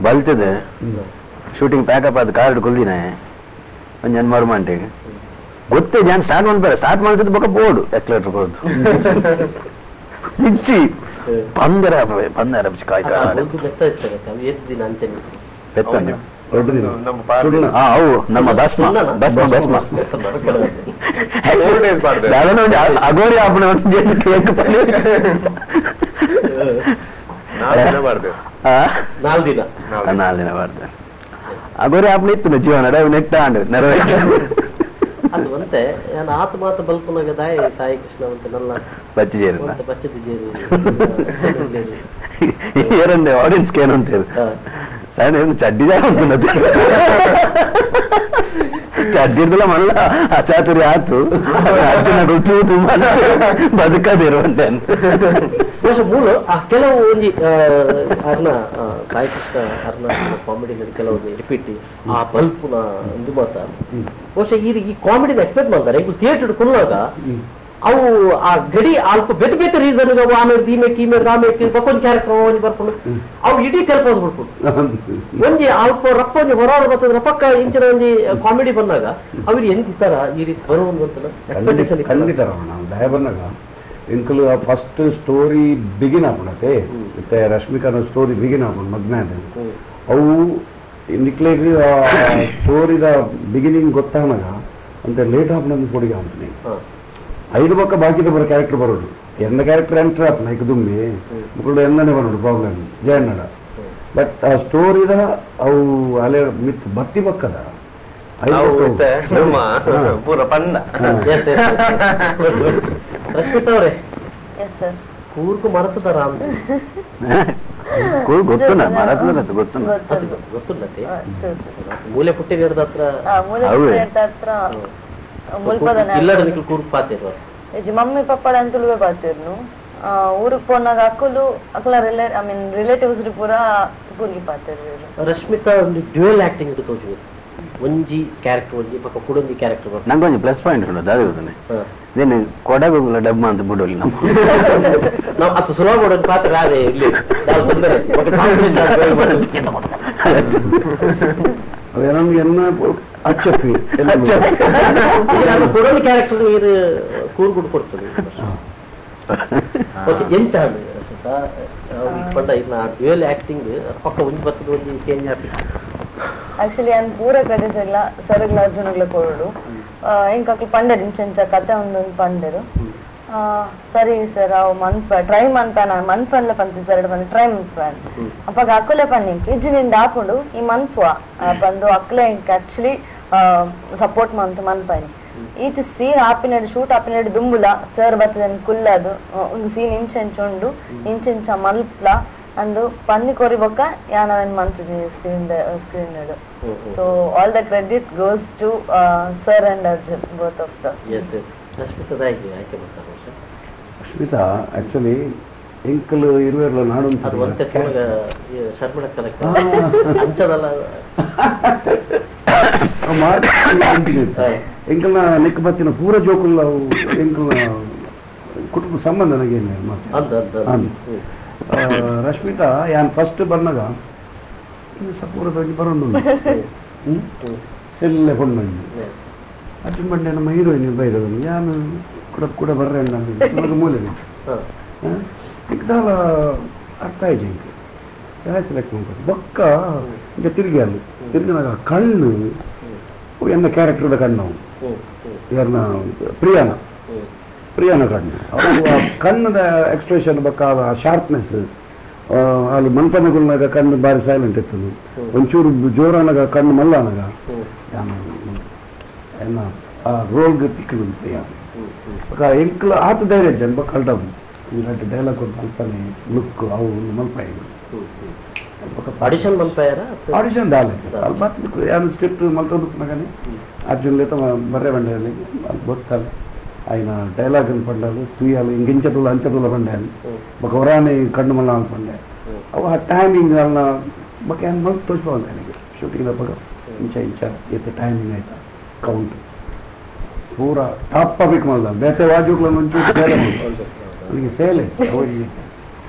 E: ಬಲ್ತದೆ ಶೂಟಿಂಗ್ ಪ್ಯಾಕಪ್ ಆದ ಕಾರ್ಡ್ ಕುಲ್ದಿನ ಒಂದು ಜನ್ಮಾರು ಮಂಟೆಗೆ ಗೊತ್ತೇ ಜಾನ್ ಸ್ಟಾರ್ಟ್ ಮಾಡ್ತಿದ್ದು ಬೊಕ್ಕ ಬೋರ್ಡು ಎಕ್ಲೇಟರ್ ಬೋರ್ದು ಮಿಚ್ಚಿ ಪಂದರ ಕಾಯಿ ಬೆತ್ತಂದು ಅವು ನಮ್ಮ ಭಸ್ಮ ಅಗೋರಿ ಆಪಣ ಕೇಕ್
B: 4 ದಿನ
E: ಮಾಡ್ತಾರೆ ಅಗೋರಿ ಆಪಣ ಇತ್ತು ಜೀವನ ನೆಟ್ಟ ನೆರವೇ
B: ಅದು ಅಂತೆ ನಾನು ಆತ ಮಾತು ಬಲ್ಪುನಾಗ ದಾಯ ಸಾಯಿ ಕೃಷ್ಣ ಅಂತ ನನ್ನ
E: ಬಚ್ಚಿ ಜೇರು
B: ಬಚ್ಚದಿ ಜೇರು
E: ಏರಂಡೆ ಆಡಿಯನ್ಸ್ಗೆ ಏನು ಅಂತೇಳಿ ಸಣ್ಣ ಚಡ್ಡಿ ಜಾಗ ಉಂಟು ಚಡ್ಡಿ ಇರ್ದಲ್ಲ ಮಲ್ಲ ಅಚಾತುರಿ ಆತು ಅರ್ಜುನ ಗೊತ್ತು ತುಂಬಾ ಬದುಕದಿರುವಂತೆ
B: ಮೂಲ ಕೆಲವು ಒಂಜಿ ಅರ್ನ ಸಾಯಿ ಕೃಷ್ಣ ಅರ್ನ ಕಾಮಿಡಿ ಕೆಲವು ರಿಪೀಟ್ ಆ ಬಲ್ಪುನ ಇದು ಮಾತ ಬಹುಶಃ ಈ ಕಾಮಿಡಿನ ಎಕ್ಸ್ಪೆಕ್ಟ್ ಮಾಡ್ತಾರೆ ಈಗ ಥಿಯೇಟರ್ ಕೊಲ್ಲಾಗ ಅವು ಆ ಗಡಿ ಅಲ್ಪ ಬೇತೆ ಬೇತೆ ರೀಸನ್ ಆಮೇಲೆ ದೀಮೇಕ್ ರಾಮೇಕ್ ಬಕ್ಕೊಂದು ಕ್ಯಾರೆಕ್ಟರ್ ಒಂಜಿ ಬರ್ಕೊಂಡು ಅವು ಇಡೀ ತೆಲ್ಪೋದು ಬಿಡ್ಕೊಂಡು ಒಂಜಿ ಅಲ್ಪ ರಪ್ಪ ಒಂಜಿ ಹೊರ ಬರ್ತದ ಪಕ್ಕ ಇಂಚಿನ ಒಂಜಿ ಕಾಮಿಡಿ ಬಂದಾಗ ಅವ್ರು ಎಂತಿತ್ತಾರ ಈ ರೀತಿ ಬರುವುದು ಅಂತ ಎಕ್ಸ್ಪೆಕ್ಟೇಷನ್
C: ಖಂಡಿತ ನಾವು ದಯ ಬಂದಾಗ ಇಂಕಲು ಫಸ್ಟ್ ಸ್ಟೋರಿ ಬಿಗಿನ್ ಆಗ್ಬಿಡತ್ತೆ ಮತ್ತೆ ರಶ್ಮಿಕಾನ ಸ್ಟೋರಿ ಬಿಗಿನ್ ಆಗ್ಬೋದು ಮದ್ಮೆ ಅದ ಅವು ನಿಕ್ಲೇಗೆ ಸ್ಟೋರಿದ ಬಿಗಿನಿಂಗ್ ಗೊತ್ತಾಗ ಅಂತ ಲೇಟ್ ಆಗ್ಬಿಡೋದು ಕೊಡುಗೆ ಅಂತಾನೆ 5 ಪಕ್ಕ ಬಾಕಿದ ಬರೋ ಕ್ಯಾರೆಕ್ಟರ್ ಬರೋದು ಎಂದ ಕ್ಯಾರೆಕ್ಟರ್ ಎಂಟ್ರ್ ಆಪ್ನ ಈಗ ದುಮ್ಮಿ ಮಕ್ಕಳು ಎಲ್ಲನೇ ಬರೋದು ಪ್ರಾಬ್ಲಮ್ ಜಯಣ್ಣಡ ಬಟ್ ಆ ಸ್ಟೋರಿದ ಅವು ಅಲೆ ಮಿತ್ ಬತ್ತಿ ಪಕ್ಕದ
D: ಪೂರ ಪಂಡ
B: ರಶ್ಮಿತಾ ಅವರೇ ಕೂರ್ಕು ಮರತದಾರ ಅಂತ
E: ಗೊತ್ತುಂಡ ಮರತದ
B: ಗೊತ್ತುಂಡತಿ ಮೂಲೆ ಪುಟ್ಟಿ ಹಿಡ್ದ ಹತ್ರ ಇಲ್ಲದ ಕೂರ್ಕು ಪಾತಿರು
F: ಮಮ್ಮಿ ಪಪ್ಪಡ ಅಂತುಳುವೆ ಪಾತಿರ್ನು ಊರಿಗೆ ಪೋನಾಗ ಅಕ್ಕಲು ಅಕ್ಕಲ ರಿಲೇಟಿವ್ಸ್ ಪೂರ ಕೂರ್ಗಿ ಪಾತಿರ್ರು.
B: ರಶ್ಮಿತಾ ಒಂದು ಡ್ಯುಯಲ್ ಆಕ್ಟಿಂಗ್ ಇಟ್ಟು ತೋಜು ಒಂಜಿ ಕ್ಯಾರೆಕ್ಟರ್ ಒಂಜಿ ಪಕ್ಕ ಕುಡೊಂಜಿ ಕ್ಯಾರೆಕ್ಟರ್ ಬರ್ತದೆ
E: ನಂಗೆ ಒಂದು ಪ್ಲಸ್ ಪಾಯಿಂಟ್ ಉಂಟು ಅದು ಗೊತ್ತಾನೆ ಇದೇನು ಕೊಡಗೋಗಲ್ಲ ಡಬ್ಬ ಅಂತ ಬಿಡೋಲ್ಲ
B: ನಾವು ಅದು ಸುಲಭ ಮಾಡೋದು ಪಾತ್ರ ಅದೇ ಇಲ್ಲಿ ನಾವು ತೊಂದರೆ ಕೊಡೊಂದು ಕ್ಯಾರೆಕ್ಟರ್ ನೀರು ಕೂರ್ಗುಡ್ ಕೊಡ್ತದೆ ಎಂಚ ಪಂಡ ಇನ್ನ ಡ್ಯುಯಲ್ ಆಕ್ಟಿಂಗ್ ಪಕ್ಕ ಒಂಜಿ ಬರ್ತದೆ ಒಂಜಿ ಚೇಂಜ್ ಆಗಿ
F: ಆಕ್ಚುಲಿ ಅನ್ ಪೂರ ಕ್ರೆಡಿಟ್ಸ್ ಇಲ್ಲ ಸರ್ಗಳ ಅರ್ಜುನಗ್ಲ ಕೊಡು ಇಂಕಕ್ಲು ಪಂಡೇರು ಇಂಚೆಂಚ ಕತೆ ಒಂದೊಂದು ಪಂಡೇರು ಸರಿ ಸರ್ ಅವು ಮನ್ಪ ಟ್ರೈ ಮನ್ಪ ನಾನು ಮನ್ಪನ್ಲೆ ಪಂತಿ ಸರ್ ಬಂದು ಟ್ರೈ ಮನ್ಪನ್ ಅಪ್ಪಾಗ ಅಕ್ಕಲೆ ಪನ್ನಿಂಕ್ ಇಜ್ಜಿ ನಿಂದ ಹಾಕೊಂಡು ಈ ಮನ್ಪುವ ಬಂದು ಅಕ್ಕಲೆ ಇಂಕ್ ಆಕ್ಚುಲಿ ಸಪೋರ್ಟ್ ಮಂತು ಮನ್ಪನಿ ಈಚೆ ಸೀನ್ ಆಪಿನಡು ಶೂಟ್ ಆಪಿನಡು ದುಂಬುಲ ಸರ್ ಬರ್ತದೆ ಕುಲ್ಲದು ಒಂದು ಸೀನ್ ಇಂಚೆಂಚುಂಡು ಇಂಚೆಂಚ ಮಲ್ಪ್ಲ ಅಂದು ಪನ್ನಿ ಕೊರಿಬೊಕ್ಕ ಯಾನವೇನ್ ಮಂತಿದ್ವಿ screen so all the credit goes to sir and Arjun both of the.
C: Rashmita actually ಎಂಕಲು ಇರುವೆರ್ಲ ನಾಡು ಎಂಕಲ್ನ ನೆಕ್ ಬತ್ತಿನ ಪೂರ ಜೋಕುಲ್ಲ ಎಂಕಲ್ನ ಕುಟುಂಬ ಸಂಬಂಧ ನನಗೇನು ರಶ್ಮಿತಾ ಯಾನ್ ಫಸ್ಟ್ ಬಂದಾಗ ಸಪೂರದಾಗಿ ಬರೋಣ ಸೆಲ್ಲೆ ಕೊಂಡು ಅಜ್ಜಿ ಬಂಡೆ ನಮ್ಮ ಹೀರೋಯಿನ್ ಬೈರೋದು ಯಾನು ಕೂಡ ಬರ್ರೆ ನನಗೆ ಮೂಲೆ ಇದ್ದಾಲ ಅರ್ಥ ಆಯ್ತು ಇಂಕ ಸೆಲೆಕ್ಟ್ ಮಾಡ್ಬೋದು ಬೊಕ್ಕ ಈಗ ತಿರುಗಿನಾಗ ಕಣ್ಣು ಎನ್ನ ಕ್ಯಾರೆಕ್ಟರ್ದ ಕಣ್ಣು ಯಾರನ್ನ ಪ್ರಿಯಾನ ಕಣ್ಣು ಅವ್ರು ಆ ಕಣ್ಣದ ಎಕ್ಸ್ಪ್ರೆಷನ್ ಬೊಕ್ಕ ಆ ಶಾರ್ಪ್ನೆಸ್ ಅಲ್ಲಿ ಮನ್ಪನಗುಲ್ನಾಗ ಕಣ್ಣು ಬಾರಿ ಸೈಲೆಂಟ್ ಇತ್ತು ಒಂಚೂರು ಜೋರಾನಾಗ ಕಣ್ಣು ಮಲ್ಲಾನಾಗ ಏನ ಆ ರೋಲ್ಗೆ ತಿಕ್ಕಲು ಎಂಕ್ಲ ಆತ ಧೈರ್ಯ ಜನ ಬೊಕ್ಕ ಅಲ್ಡವು ಇಲಾಂటి ಡೈಲಾಗ್ ಒಂದು ಮಲ್ಪನೆ ಲುಕ್ ಅವು ಮಲ್ಪಾಯಿ ಆಡಿಷನ್ ದಾಲೆ ಅಲ್ಲಿ ಬರ್ತದೆ ಏನು ಸ್ಕ್ರಿಪ್ಟ್ ಮಲ್ತೋದಕ್ಕೆ కానీ అర్జున్లతో బర్రె పండాలి వాళ్ళు బొత్తాలి ఆయన డైలాగ్ పండాలి తూయాలి ఇంకించతులు అంచెతులు పండాలి ఒక వరాని కన్ను మళ్ళీ పండాలి అవి ఆ టైమింగ్ వలన ఒక మళ్ళీ తోచిపోవాలి ఆయనకి షూటింగ్ తప్పగా ఇంచా ఎంత టైమింగ్ అయితే కౌంట్ పూరా టాప్ టాపిక్ మళ్ళీ ಬೇತೆ ವಾಜುಗಳ నుంచి ಅವನಿಗೆ ಸೇಲೆ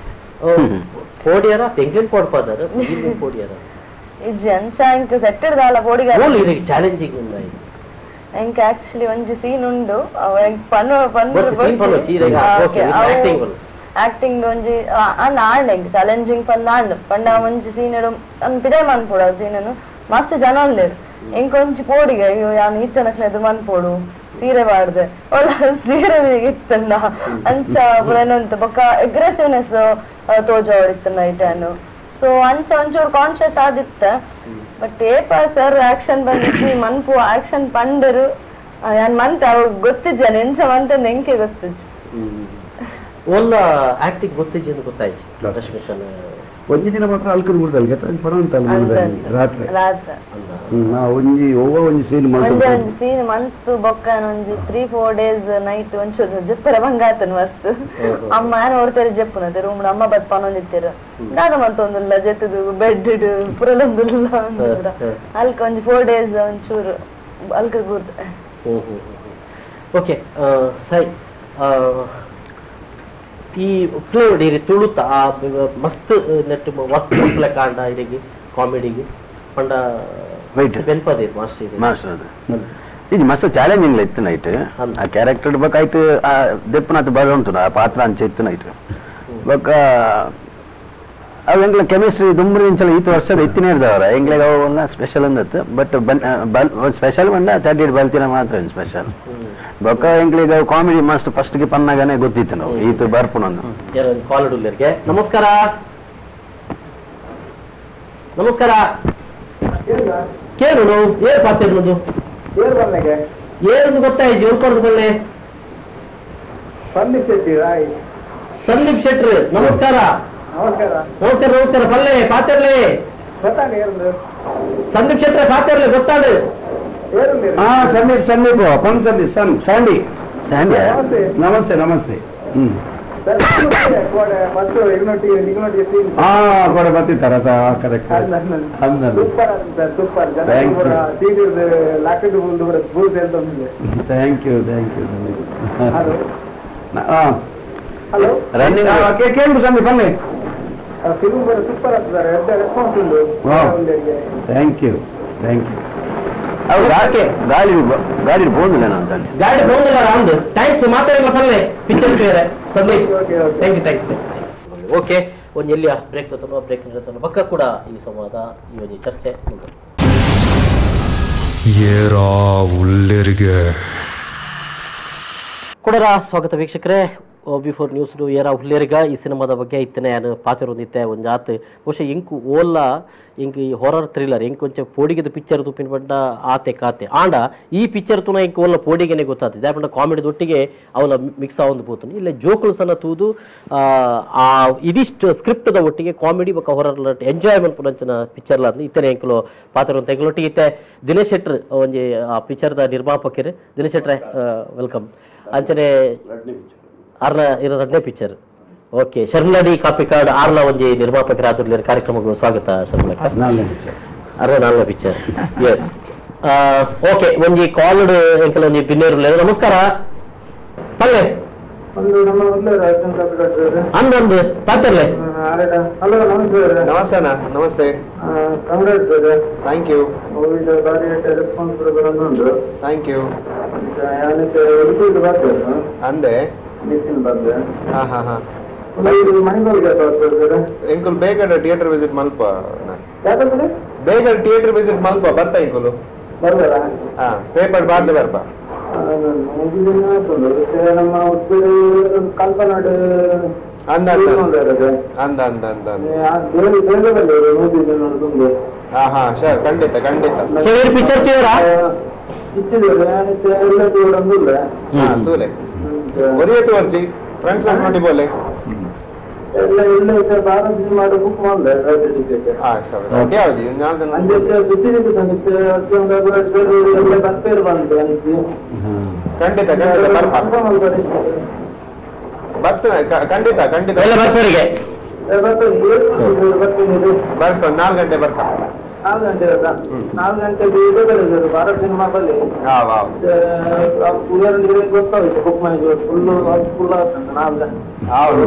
B: ಪೋಡಿಯಾರ ತೆಂಗಿನ ಪೋಡ್ಪಾದಾರ ನೀರಿನ ಪೋಡಿಯಾರ
F: ಇಜ್ಜಿ ಅಂಚ ಇಂಕ ಸೆಟ್ಟೆಡ್ ದಾಲ ಪೋಡಿಗಾರ
B: ಓಲ್ ಇದಕ್ಕೆ ಚಾಲೆಂಜಿಂಗ್ ಉಂದ ಇದು
F: ಇಂಕ ಆಕ್ಚುಲಿ ಒಂಜಿ ಸೀನ್ ಉಂಡು ಅವ ಇಂಕ ಪನ್ನು ಆಕ್ಟಿಂಗ್ ಒಂಜಿ ಆಂಡ ಇಂಕ ಚಾಲೆಂಜಿಂಗ್ ಪಂಡ ಒಂಜಿ ಸೀನ್ ಪಿದೆ ಮನ್ಪೋಡು ಆ ಸೀನನು ಮಸ್ತ್ ಜನ ಉಳ್ಳೇರು ಇಂಕ ಒಂಜಿ ಪೋಡಿಗೆ ಅಯ್ಯೋ ಯಾನು ಈಚನಕ್ಲೆದು ಮನ್ಪೋಡು ಸೀರೆ ಬಾಡ್ದೆ ಒಲ್ಲ ಸೀರೆ ಇತ್ತನ್ನ ಅಂಚ ಏನಂತ ಬೊಕ್ಕ ಅಗ್ರೆಸಿವ್ನೆಸ್ ತೋಜೋಡಿತ್ತನ್ನ ಇಟನು ಸೊ ಅಂಚ ಒಂಚೂರು ಕಾನ್ಶಿಯಸ್ ಆದಿತ್ತ ಬಟ್ ಏಪ ಸರ್ ಆಕ್ಷನ್ ಬಂದಿಜ್ಜಿ ಮನ್ಪು ಆಕ್ಷನ್ ಪಂಡರು ಯಾನ್ ಮಂತ್ ಅವ್ ಗೊತ್ತಿಜ್ಜ ನೆನ್ಸ ಮಂತ ನೆಂಕೆ ಗೊತ್ತಿಜ್ಜಿ
B: ಒಲ್ಲ ಆಕ್ಟಿಂಗ್ ಗೊತ್ತಿಜ್ಜಿ ಅಂತ ಗೊತ್ತಾಯ್ತು ರಶ್ಮಿಕನ
C: ಒಂಜಿ ದಿನ ಮಾತ್ರ ಅಲ್ಕದ ಬಿಡ್ದಲ್ಗೆ ಪಡ ಅಂತಲ್ಲ ರಾತ್ರಿ ನಾ ಒಂಜಿ ಒಂಜಿ ಸೀನ್
F: ಒಂಜಿ ಸೀನ್ ಮಂತ್ ಬೊಕ್ಕನ ಒಂಜಿ 3-4 ಡೇಸ್ ನೈಟ್ ಒಂಚೂರು ಜಪ್ಪರ ಬಂಗಾತನ್ ಮಸ್ತ್ ಅಮ್ಮ ಯಾರು ನೋಡ್ತಾರೆ ಜಪ್ಪುನತೆ ರೂಮ್ ಅಮ್ಮ ಬತ್ ಪನೊಂದಿತ್ತೀರ ದಾದ ಮಂತೊಂದುಲ್ಲ ಜೆತ್ತದು ಬೆಡ್ ಪುರಲೊಂದುಲ್ಲ ಅಂದ್ರ ಅಲ್ಕ ಒಂಜಿ 4 ಡೇಸ್ ಒಂಚೂರು ಅಲ್ಕದ ಗುರ್ದ
B: ಓಕೆ ಸೈ ಈ ಫ್ಲೇವರ್ ಇರಿ ತುಳುತ ಮಸ್ತ್ ನೆಟ್ ವರ್ಕ್ ಕಾಂಡ ಇರಿಗೆ ಕಾಮಿಡಿಗೆ ಪಂಡ ಬೆನ್ಪದೆ
E: ಮಾಸ್ಟರ್ ಇದು ಮಸ್ತ್ ಚಾಲೆಂಜಿಂಗ್ ಇತ್ತು ನೈಟ್ ಆ ಕ್ಯಾರೆಕ್ಟರ್ ಬೇಕಾಯ್ತು ದೆಪ್ಪನತ್ ಬರ ಉಂಟು ಆ ಪಾತ್ರ ಅಂಚೆ ಇತ್ತು ನೈಟ್ ಬೊಕ್ಕ ಅವು ಎಂಗ್ಲ ಕೆಮಿಸ್ಟ್ರಿ ದುಂಬ್ರಿ ಇಂಚಲ ಈತ ವರ್ಷದ ಎತ್ತಿನ ಹಿಡ್ದವ್ರ ಎಂಗ್ಲೆಗೆ ಅವೆಲ್ಲ ಸ್ಪೆಷಲ್ ಅಂದತ್ತು ಬಟ್ ಸ್ಪೆಷಲ್ ಬಂದ ಚಡ್ಡಿಡ್ ಬಲ್ತಿನ ಮಾತ್ರ ಸ್ಪೆಷಲ್ ಬೊಕ್ಕ ಎಂಗ್ಲಿಗೆ ಕಾಮಿಡಿ ಮಸ್ಟ್ ಫಸ್ಟ್ಗೆ ಪನ್ನಾಗನೆ ಗೊತ್ತಿತ್ತು ನಾವು ಈತ ಬರ್ಪುನೊಂದು
B: ಕಾಲುಡುಲ್ಲರಿಗೆ ನಮಸ್ಕಾರ ನಮಸ್ಕಾರ ಕೇಳು ಏನ್ ಪಾತಿರ್ನದು ಏನು ಗೊತ್ತಾಯ್ತು ಉಳ್ಕೊಂಡು ಬಲ್ಲೆ ಸಂದೀಪ್ ಶೆಟ್ಟಿ ನಮಸ್ಕಾರ ನಮಸ್ಕಾರ ನಮಸ್ಕಾರ ಪಲ್ಲೆ ಪಾತಿರ್ಲಿ ಸಂದೀಪ್ ಶೆಟ್ಟಿ ಪಾತಿರ್ಲಿ ಗೊತ್ತಾಡು
C: ಸಂದೀಪ್ ಪನ್ ಸಂದೀಪ್ ಸ್ಯಾಂಡಿ ನಮಸ್ತೆ ನಮಸ್ತೆ కూడా బతితారా కరెక్ట్ థ్యాంక్ యూ ಕೇಳು ಸಂದೀಪ್ ಬನ್ನಿ ಥ್ಯಾಂಕ್ ಯು
E: ಗಾಡಿ ಬೋಂದಿಲ್ಲ ನಾನು
B: ಗಾಡಿ ಬೋಂದಿಲ್ಲ ಅಂದು ಥ್ಯಾಂಕ್ಸ್ ಮಾತಾಡಲ್ಲ ಪಲ್ಲೆ ಪಿಕ್ಚರ್ ಬೇರೆ ಸಂದೀಪ್ ಥ್ಯಾಂಕ್ ಯು ಓಕೆ ಒಂದು ಎಲ್ಲಿಯ ಬ್ರೇಕ್ ತಗೊಂಡು ಬ್ರೇಕ್ ಬಕ್ಕ ಕೂಡ ಈ ಸಂವಾದ ಈ ಒಂದು ಚರ್ಚೆ
A: ಏರಾ ಉಳ್ಳೇರಿಗೆ
B: ಕೊಡರ ಸ್ವಾಗತ ವೀಕ್ಷಕರೇ ಬಿಫೋರ್ ನ್ಯೂಸ್ ಏರ ಹುಲ್ಲೇರಿಗ ಈ ಸಿನಿಮಾದ ಬಗ್ಗೆ ಇತ್ತನೆ ನಾನು ಪಾತಿರೊಂದಿತ್ತೆ ಒಂದು ಜಾತ್ ಬಹುಶಃ ಇಂಕು ಓಲ್ಲ ಇಂಕ್ ಈ ಹಾರರ್ ಥ್ರಿಲ್ಲರ್ ಇಂಕ್ ಕೊಂಚ ಪೋಡಿಗೆದ ಪಿಕ್ಚರ್ ತುಪ್ಪಿನ ಬಂಡ ಆತೆ ಕಾತೆ ಆಂಡ ಈ ಪಿಕ್ಚರ್ ತುನ ಇಂಕ್ ಓಲ್ಲ ಪೋಡಿಗೆನೆ ಗೊತ್ತಾಗ್ತದೆ ಯಾಕಂದ್ರೆ ಕಾಮಿಡಿ ದೊಟ್ಟಿಗೆ ಅವಲ ಮಿಕ್ಸ್ ಆವೊಂದು ಪೋತು ಇಲ್ಲ ಜೋಕುಲು ಸಣ್ಣ ತೂದು ಆ ಇದಿಷ್ಟು ಸ್ಕ್ರಿಪ್ಟ್ದ ಒಟ್ಟಿಗೆ ಕಾಮಿಡಿ ಬೊಕ್ಕ ಹಾರರ್ ಎಂಜಾಯ್ಮೆಂಟ್ ಪುನಂಚಿನ ಪಿಕ್ಚರ್ಲ ಅಂದ್ರೆ ಇತ್ತನೆ ಇಂಕಲು ಪಾತ್ರ ತೆಗಲೊಟ್ಟಿಗೆ ಇತ್ತೆ ದಿನೇಶ್ ಶೆಟ್ರ್ ಒಂಜಿ ಆ ಪಿಕ್ಚರ್ದ ನಿರ್ಮಾಪಕರು ದಿನೇಶ್ ಶೆಟ್ರೆ ವೆಲ್ಕಮ್ ಅಂಚನೆ ಆರ್ನ ಇರೋ ಎರಡನೇ ಪಿಕ್ಚರ್ ಓಕೆ ಶರ್ಮಲಡಿ ಕಾಪಿ ಕಾರ್ಡ್ ಆರ್ನ ಒಂಜಿ ನಿರ್ಮಾಪಕರಾದ ಕಾರ್ಯಕ್ರಮಕ್ಕೆ ಸ್ವಾಗತ ಶರ್ಮಲಕ್ಕ ಅರ್ನ ನಾಲ್ನ ಪಿಕ್ಚರ್ ಎಸ್ ಓಕೆ ಒಂಜಿ ಕಾಲ್ಡ್ ಎಂಕಲ್ ಒಂಜಿ ಪಿನ್ನೇರು ನಮಸ್ಕಾರ ಪಲ್ಲೆ ಅಂದೊಂದು ಪಾತ್ರಲೆ
G: ಹಲೋ ನಮಸ್ತೆ
D: ನಮಸ್ತೆ ಅಣ್ಣ ನಮಸ್ತೆ
G: ಕಂಗ್ರಾಟ್ಸ್
D: ಥ್ಯಾಂಕ್ ಯು
G: ಬಾರಿ ರೆಸ್ಪಾನ್ಸ್ ಉಂಟು
D: ಥ್ಯಾಂಕ್ ಯು
G: ಯಾನಕ್ಕೆ ಬರ್ತೇನೆ
D: ಅಂದೆ
G: ನಿತಿನ್ ಬಂದೆ
D: ಹಾ ಹಾ ಹಾ
G: ಮನೆಗಳಿಗೆ
D: ಎಂಕುಲ್ ಬೇಗ ಥಿಯೇಟರ್ ವಿಸಿಟ್ ಮಲ್ಪ
G: ಯಾಕಂದ್ರೆ
D: ಬೇಗ ಥಿಯೇಟರ್ ವಿಸಿಟ್ ಮಲ್ಪ ಬರ್ತಾ ಎಂಕುಲು
G: ಬರ್ಬೇಡ
D: ಹಾ ಪೇಪರ್ ಬಾರ್ದು ಬರ್ಬ
G: ನಮ್ಮ ಉಡುಪಿ ಕಲ್ಪನಾಡು
D: ಅಂದ ಅಂದ ಅಂದ ಅಂದ ಹಾ ಹಾ ಶರ್ ಖಂಡಿತ ಖಂಡಿತ
B: ಸೊ ಈ ಪಿಕ್ಚರ್ ಕ್ಲಿಯರಾ
D: ಹಾ ತೂಲೆ ಒರಿಯೇ ತೋರ್ಚಿ ಫ್ರೆಂಡ್ಸ್ ಅಂತ ನೋಡಿ ಬೋಲೆ
G: ಬುಕ್ ಮಾಡಿದೆ
D: ಹಾ ಶರ್ ಓಕೆ ಆಗಿ ಖಂಡಿತ ಖಂಡಿತ ಬರ್ತೇನೆ ಖಂಡಿತ ಖಂಡಿತ
B: ಎಲ್ಲ ಬರ್ಪರಿಗೆ
D: ಬರ್ತಾನೆ 4 ಗಂಟೆ ಬರ್ತಾ
G: 4 ಗಂಟೆ 4 ಗಂಟೆಗೆ ಭಾರತ ಸಿನಿಮಾ ಬಲ್ಲಿ ಗೊತ್ತಾಯ್ತು ಬುಕ್ ಮಾಡಿ ಫುಲ್ ಆಗ್ತದೆ 4 ಗಂಟೆ
D: ಹೌದು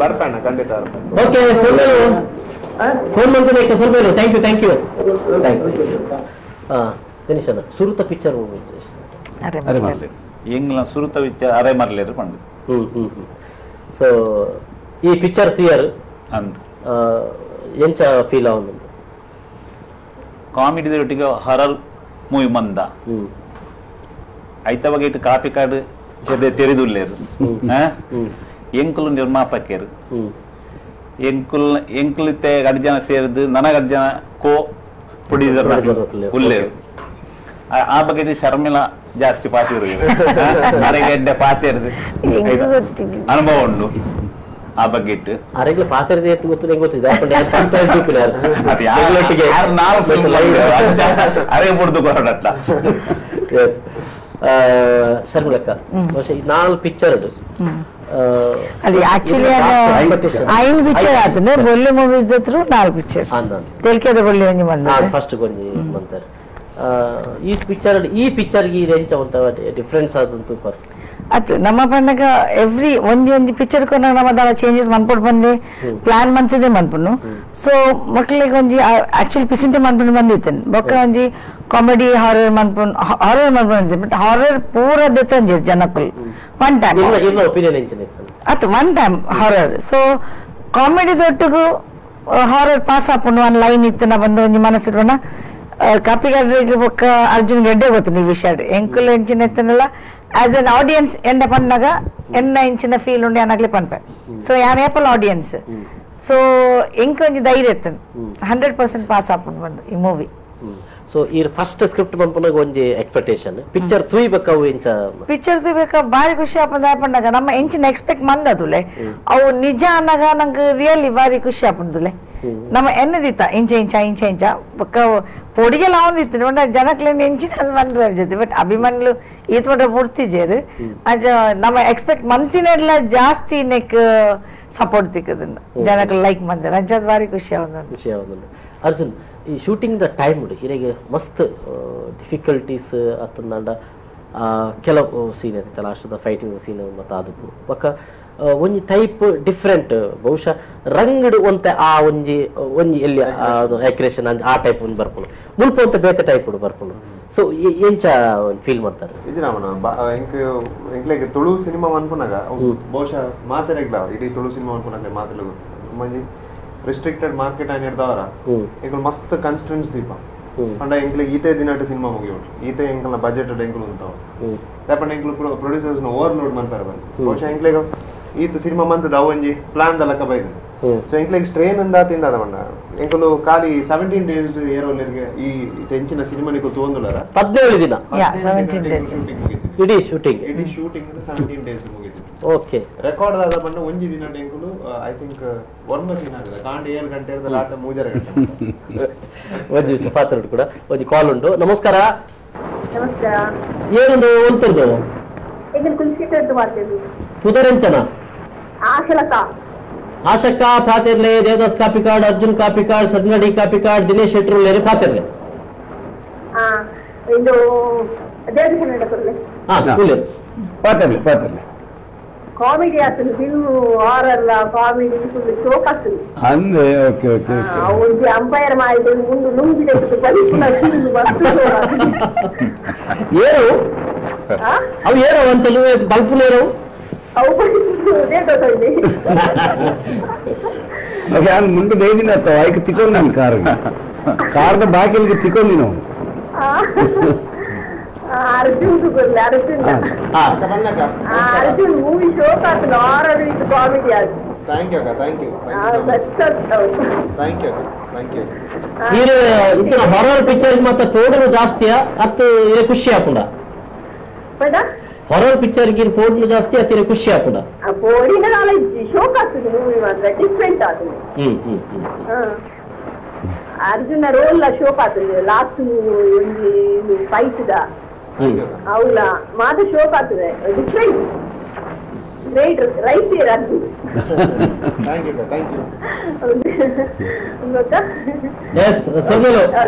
D: ಬರ್ತಾನೆ ಖಂಡಿತ
B: ಓಕೆ ಸೊಲ್ಮೇಲು ಫೋನ್ ಮಾಡ್ತೀನಿ ಸೊಲ್ಮೇಲು ಥ್ಯಾಂಕ್ ಯು ದಿನೇಶ್ ಅಣ್ಣ ಸುರುತ ಪಿಕ್ಚರ್
H: ಅರೆ ಮರ್ಲೆ ಎಂಗ್ಲ ಸುರುತ ಪಿಕ್ಚರ್ ಅರೆ ಮರ್ಲೇರು ಪಂಡು
B: ಸೊ ಈ ಪಿಕ್ಚರ್ ಕ್ಲಿಯರ್
H: ಅಂದ್
B: ಎಂಚ ಫೀಲ್ ಆവുന്നു
H: ಕಾಮಿಡಿ ಒಟ್ಟಿಗೆ ಹರರ್ ಮೂವಿ ಮಂದ ಐತ ಬಗ್ಗೆ ಕಾಪಿ ಕಾರ್ಡ್ ತೆರೆದುಲ್ಲೇರು ಎಂಕುಲು ನಿರ್ಮಾಪಕರು ಎಂಕುಲಿತ್ತೆ ಗಡ್ಜನ ಸೇರಿದು ನನಗಡ್ಜನ ಕೋ ಪ್ರೊಡ್ಯೂಸರ್ ಉಲ್ಲೇರು ಆ ಬಗ್ಗೆ ಶರ್ಮಿಳಾ ಜಾಸ್ತಿ ಪಾತಿರು ಅರೆಗಡ್ಡೆ ಪಾತಿರ್ದು ಅನುಭವ ಉಂಟು ಆ ಬಗ್ಗೆ ಇಟ್ಟು
B: ಅರೆಗೆ ಪಾತಿರದೆ ಎತ್ತು ಗೊತ್ತು ನಂಗೆ ಗೊತ್ತಿದೆ ಫಸ್ಟ್ ಟೈಮ್
H: ಅರೆ ಬಿಡ್ದು ಕೊರಡಟ್ಟ
B: ಶರ್ಮಿಳಕ್ಕ ಬಹುಶಃ 4 ಪಿಕ್ಚರ್
I: అది యాక్చువల్లీ ఆయన పిక్చర్ ఆతనే బొల్లి మూవీస్ దత్రు 4 పిక్చర్ తెలికేద బొల్లి ಒಂಜಿ ಮಂದ
B: ಫಸ್ಟ್ ಗೊಂಜಿ ಮಂತರ ಈ ಪಿಕ್ಚರ್ ಗೆ ರೇಂಜ್ ಅಂತ ಡಿಫರೆನ್ಸ್ ಆದಂತು ಪರ್
I: ಅತ್ ನಮ್ಮ ಪಣ್ಣಗ ಎವ್ರಿ ಒಂದಿ ಪಿಕ್ಚರ್ ಕೊನ ನಮ್ಮ ದಾಲ ಚೇಂಜಸ್ ಮನ್ಪೊಡ್ ಬಂದೆ ಪ್ಲಾನ್ ಮಂತಿದೆ ಮನ್ಪುನು ಸೊ ಮಕ್ಕಳಿಗೆ ಒಂಜಿ ಆಕ್ಚುಲಿ ಪಿಸಿಂಟೆ ಮನ್ಪುನು ಬಂದಿತ್ತೇನೆ ಬೊಕ್ಕ ಒಂಜಿ ಕಾಮಿಡಿ ಹಾರರ್ ಮನ್ಪುನು ಬಟ್ ಹಾರರ್ ಪೂರ ದೆತ್ತಂಜಿ ಜನಕ್ಕಲ್ ಒನ್ ಟೈಮ್
B: ಇಲ್ಲ ಒಪಿನಿಯನ್ ಎಂಚಿನ
I: ಅತ್ one time horror so comedy ದೊಟ್ಟುಗು ಹಾರರ್ ಪಾಸ್ ಆಪುಂಡು ಒನ್ ಲೈನ್ ಇತ್ತನ ಬಂದು ಒಂಜಿ ಮನಸ್ಸಿರೋಣ ಕಾಪಿಗಾರರಿಗೆ ಬೊಕ್ಕ ಅರ್ಜುನ್ ಗೆಡ್ಡೆ ಗೊತ್ತು ನೀವು ವಿಷಯ ಎಂಕುಲ್ ಎಂಚಿನ ಎತ್ತನಲ್ಲ ಆಸ್ ಎನ್ ಆಡಿಯನ್ಸ್ ಎಂಡ ಪಣ್ಣಗ ಎನ್ನ ಇಂಚಿನ ಫೀಲ್ ಉಂಡೆ ಅನಾಗ್ಲಿ ಪನ್ಪೆ ಸೊ ಯಾನ್ ಏಪಲ್ ಆಡಿಯನ್ಸ್ ಸೊ ಎಂಕ್ ಒಂಜಿ ಧೈರ್ಯ ಎತ್ತನ್ 100% ಪಾಸ್ ಆಪುಂಡು ಬಂದು ಈ ಮೂವಿ
B: ಸೊ ಈ ಫಸ್ಟ್ ಸ್ಕ್ರಿಪ್ಟ್ ಮನ್ಪುನಾಗ ಒಂಜಿ ಎಕ್ಸ್ಪೆಕ್ಟೇಷನ್ ಪಿಕ್ಚರ್ ತುಯ್ಬೇಕಾವು ಎಂಚ
I: ಪಿಕ್ಚರ್ ತುಯ್ಬೇಕ ಬಾರಿ ಖುಷಿ ಆಪುಂಡು ಆಪಣ್ಣಗ ನಮ್ಮ ಎಂಚಿನ ಎಕ್ಸ್ಪೆಕ್ಟ್ ಮಂದದುಲೆ ಅವು ನಿಜ ಅನ್ನಗ ನಂಗೆ ರಿಯಲಿ ಬಾರಿ ಖುಷಿ ಆಪುಂಡುಲೆ ನಮ್ಮ ಎನ್ನದಿತ್ತ ಇಂಚ ಬೊಕ್ಕ పొడిగెలా ఉంది తినకుండా ಜನಕ್ಲೇನು ಎಂಚಿನ ಬಂದ್ರೆ ಜೊತೆ ಬಟ್ ಅಭಿಮಾನಿಗಳು ಈತ್ ಮಟ್ಟ ಪೂರ್ತಿಜೇರು ಅಜ ನಮ್ಮ ಎಕ್ಸ್ಪೆಕ್ಟ್ ಮಂತಿನೆಲ್ಲ ಜಾಸ್ತಿ ನೆಕ್ ಸಪೋರ್ಟ್ ತಿಕ್ಕದನ್ನ ಜನಕ್ಕೆ ಲೈಕ್ ಮಂದಿರ ಅಂಚದ ಬಾರಿ ಖುಷಿ ಆവുന്നുണ്ട്
B: ಅರ್ಜುನ್ ಈ ಶೂಟಿಂಗ್ ದ ಟೈಮ್ ಇರೆಗೆ ಮಸ್ತ್ ಡಿಫಿಕಲ್ಟೀಸ್ ಅತ್ತಂದ ಕೆಲವು ಸೀನ್ ಇರುತ್ತೆ ಲಾಸ್ಟ್ ಫೈಟಿಂಗ್ ಸೀನ್ ಮತ್ತು ಅದು ಬೊಕ್ಕ ಒಂಜಿ ಟೈಪ್ ಡಿಫ್ರೆಂಟ್ ಬಹುಶಃ ರಂಗಡ್ ಒಂತ ಆ ಒಂಜಿ ಎಲ್ಲಿ ಆಕ್ರೇಷನ್ ಆ ಟೈಪ್ ಒಂದು ಬರ್ಕೊಂಡು ಮುಲ್ಪ ಅಂತ ಬೇತೆ ಟೈಪ್ ಬರ್ಕೊಂಡು ಸೊ ಎಂಚ ಫೀಲ್ ಮಾಡ್ತಾರೆ
D: ಇದು ಎಂಕ್ಲೆಗೆ ತುಳು ಸಿನಿಮಾ ಅನ್ಪುನಾಗ ಬಹುಶಃ ಮಾತಾಡಲ್ಲ ಇಡೀ ತುಳು ಸಿನಿಮಾ ಅನ್ಪುನಾಗ ಮಾತಾಡಲು ಮಂಜಿ ರಿಸ್ಟ್ರಿಕ್ಟೆಡ್ ಮಾರ್ಕೆಟ್ ಆಯ್ನ ಹಿಡ್ದವರ ಎಂಕಲ್ ಮಸ್ತ್ ಕನ್ಸ್ಟೆಂಟ್ಸ್ ದೀಪ ಪಂಡ ಎಂಕ್ಲೆಗೆ ಈತೆ ದಿನಾಟ ಸಿನಿಮಾ ಮುಗಿ ಉಂಟು ಈತೆ ಎಂಕಲ್ನ ಬಜೆಟ್ ಎಂಕಲ್ ಉಂಟಾವ ದಾಪಂಡ ಎಂಕಲ್ ಪ್ರೊಡ್ಯೂಸರ್ಸ್ ಓವರ್ಲೋಡ್ ಮಾಡ್ತಾರೆ ಬಂದು ಬಹುಶಃ ಎಂಕ್ಲೆಗೆ ಈತ ಸಿನಿಮಾ ಮಂತದ ಅವೊಂಜಿ ಪ್ಲಾನ್ ದ ಲೆಕ್ಕ ಬೈದ ಸೊ ಎಂಕ್ಲೆಗೆ ಸ್ಟ್ರೇನ್ ಅಂದ ತಿಂದ ಬಣ್ಣ ಎಂಕಲು ಖಾಲಿ 17 ಡೇಸ್ ಏರೋಲಿಗೆ ಈ ಹೆಂಚಿನ ಸಿನಿಮಾ ನಿಕು ತೋಂದುಲರ
B: 17 ದಿನ
I: 17 ಡೇಸ್
B: ಇಡೀ ಶೂಟಿಂಗ್
D: 17 ಡೇಸ್ ಮುಗಿತು
B: ಓಕೆ
D: ರೆಕಾರ್ಡ್ ಆದ ಬಣ್ಣ ಒಂಜಿ ದಿನ ಎಂಕಲು ಐ ಥಿಂಕ್ ವರ್ಮ ಸೀನ್ ಆಗದ ಕಾಂಡ 7 ಗಂಟೆ ಇರದ ಲಾಟ 3 ಗಂಟೆ
B: ಒಂಜಿ ಪಾತ್ರ ಕೂಡ ಒಂಜಿ ಕಾಲ್ ಉಂಟು ನಮಸ್ಕಾರ
J: ನಮಸ್ಕಾರ
B: ಏನೊಂದು ಒಂತರ್ದು
J: ಈಗ ಕುಲ್ಸಿಟ್ಟು ಮಾಡ್ತೀವಿ
B: ಪುದರೆಂಚನ ಆಶಕ್ಕ ಪಾತಿರ್ಲೆ ದೇವದಾಸ್ ಕಾಪಿ ಕಾರ್ಡ್ ಅರ್ಜುನ್ ಕಾಪಿ ಕಾರ್ಡ್ ಸದ್ನಡಿ ಕಾಪಿ ಕಾರ್ಡ್ ದಿನೇಶ್ ಶೆಟ್ರುಲೇರಿ ಪಾತಿರ್ಲೆ
J: ಇದು
C: ಪಾತರ್ಲೆ
J: ಕಾಮಿಡಿ ಆಗ್ತದೆ ಫಿಲ್ಮ್ ಹಾರರ್ ಕಾಮಿಡಿ ಫುಲ್ ಶೋಕ್ ಆಗ್ತದೆ
C: ಅಂದೆ ಓಕೆ ಓಕೆ
J: ಒಂದು ಅಂಪೈರ್ ಮಾಡಿದ ಮುಂದೆ ಲುಂಗಿದ
B: ಏರು ಅವು ಏರೋ ಒಂಚಲು ಬಲ್ಪುಲ್ ಏರೋ
J: ಅವು
C: ನಾನು ಮುಂದೆ ಬೇದಿನ ಆಯ್ಕೆ ತಿಕ್ಕೊಂಡು ನಾನು ಕಾರ್ದ ಬಾಗಿಲಿಗೆ ತಿಕ್ಕೊಂಡು ನಾವು
J: ಅರ್ಜುನ್ ಅರ್ಜುನ್ ಮೂವಿ ಶೋಕ್ ಆಗ್ತದೆ ಹಾರರ್ ವಿತ್ ಕಾಮಿಡಿ ಆಗ್ತದೆ
D: ಥ್ಯಾಂಕ್ ಯು ಅಕ್ಕ thank you thank you thank you
B: మీరు ఇచ్చిన హారర్ పిక్చర్ మాత్రం తోడును జాస్తియా అత్ ఇది ఖుషి ఆకుండా హారర్ పిక్చర్ కి తోడును జాస్తి అత్ ఇది ఖుషి ఆకుండా
J: పోడిన నాలెడ్ಜ್ ಶೋಕ್ ಆಗ್ತದೆ ಮೂವಿ ಮಾತ್ರ ಡಿಫ್ರೆಂಟ್ ಆಗ್ತದೆ ಅರ್ಜುನ ರೋಲ್ ಶೋಕ್ ಆಗ್ತದೆ ಲಾಸ್ಟ್ ಒಂದು ಫೈಟ್ ದ ಅವಳ ಮಾತ್ರ ಶೋಕ್ ಆಗ್ತದೆ different great writer Arjun
D: thank you thank you
J: ಗೊತ್ತಾ
B: ಎಸ್ ಸಗಲು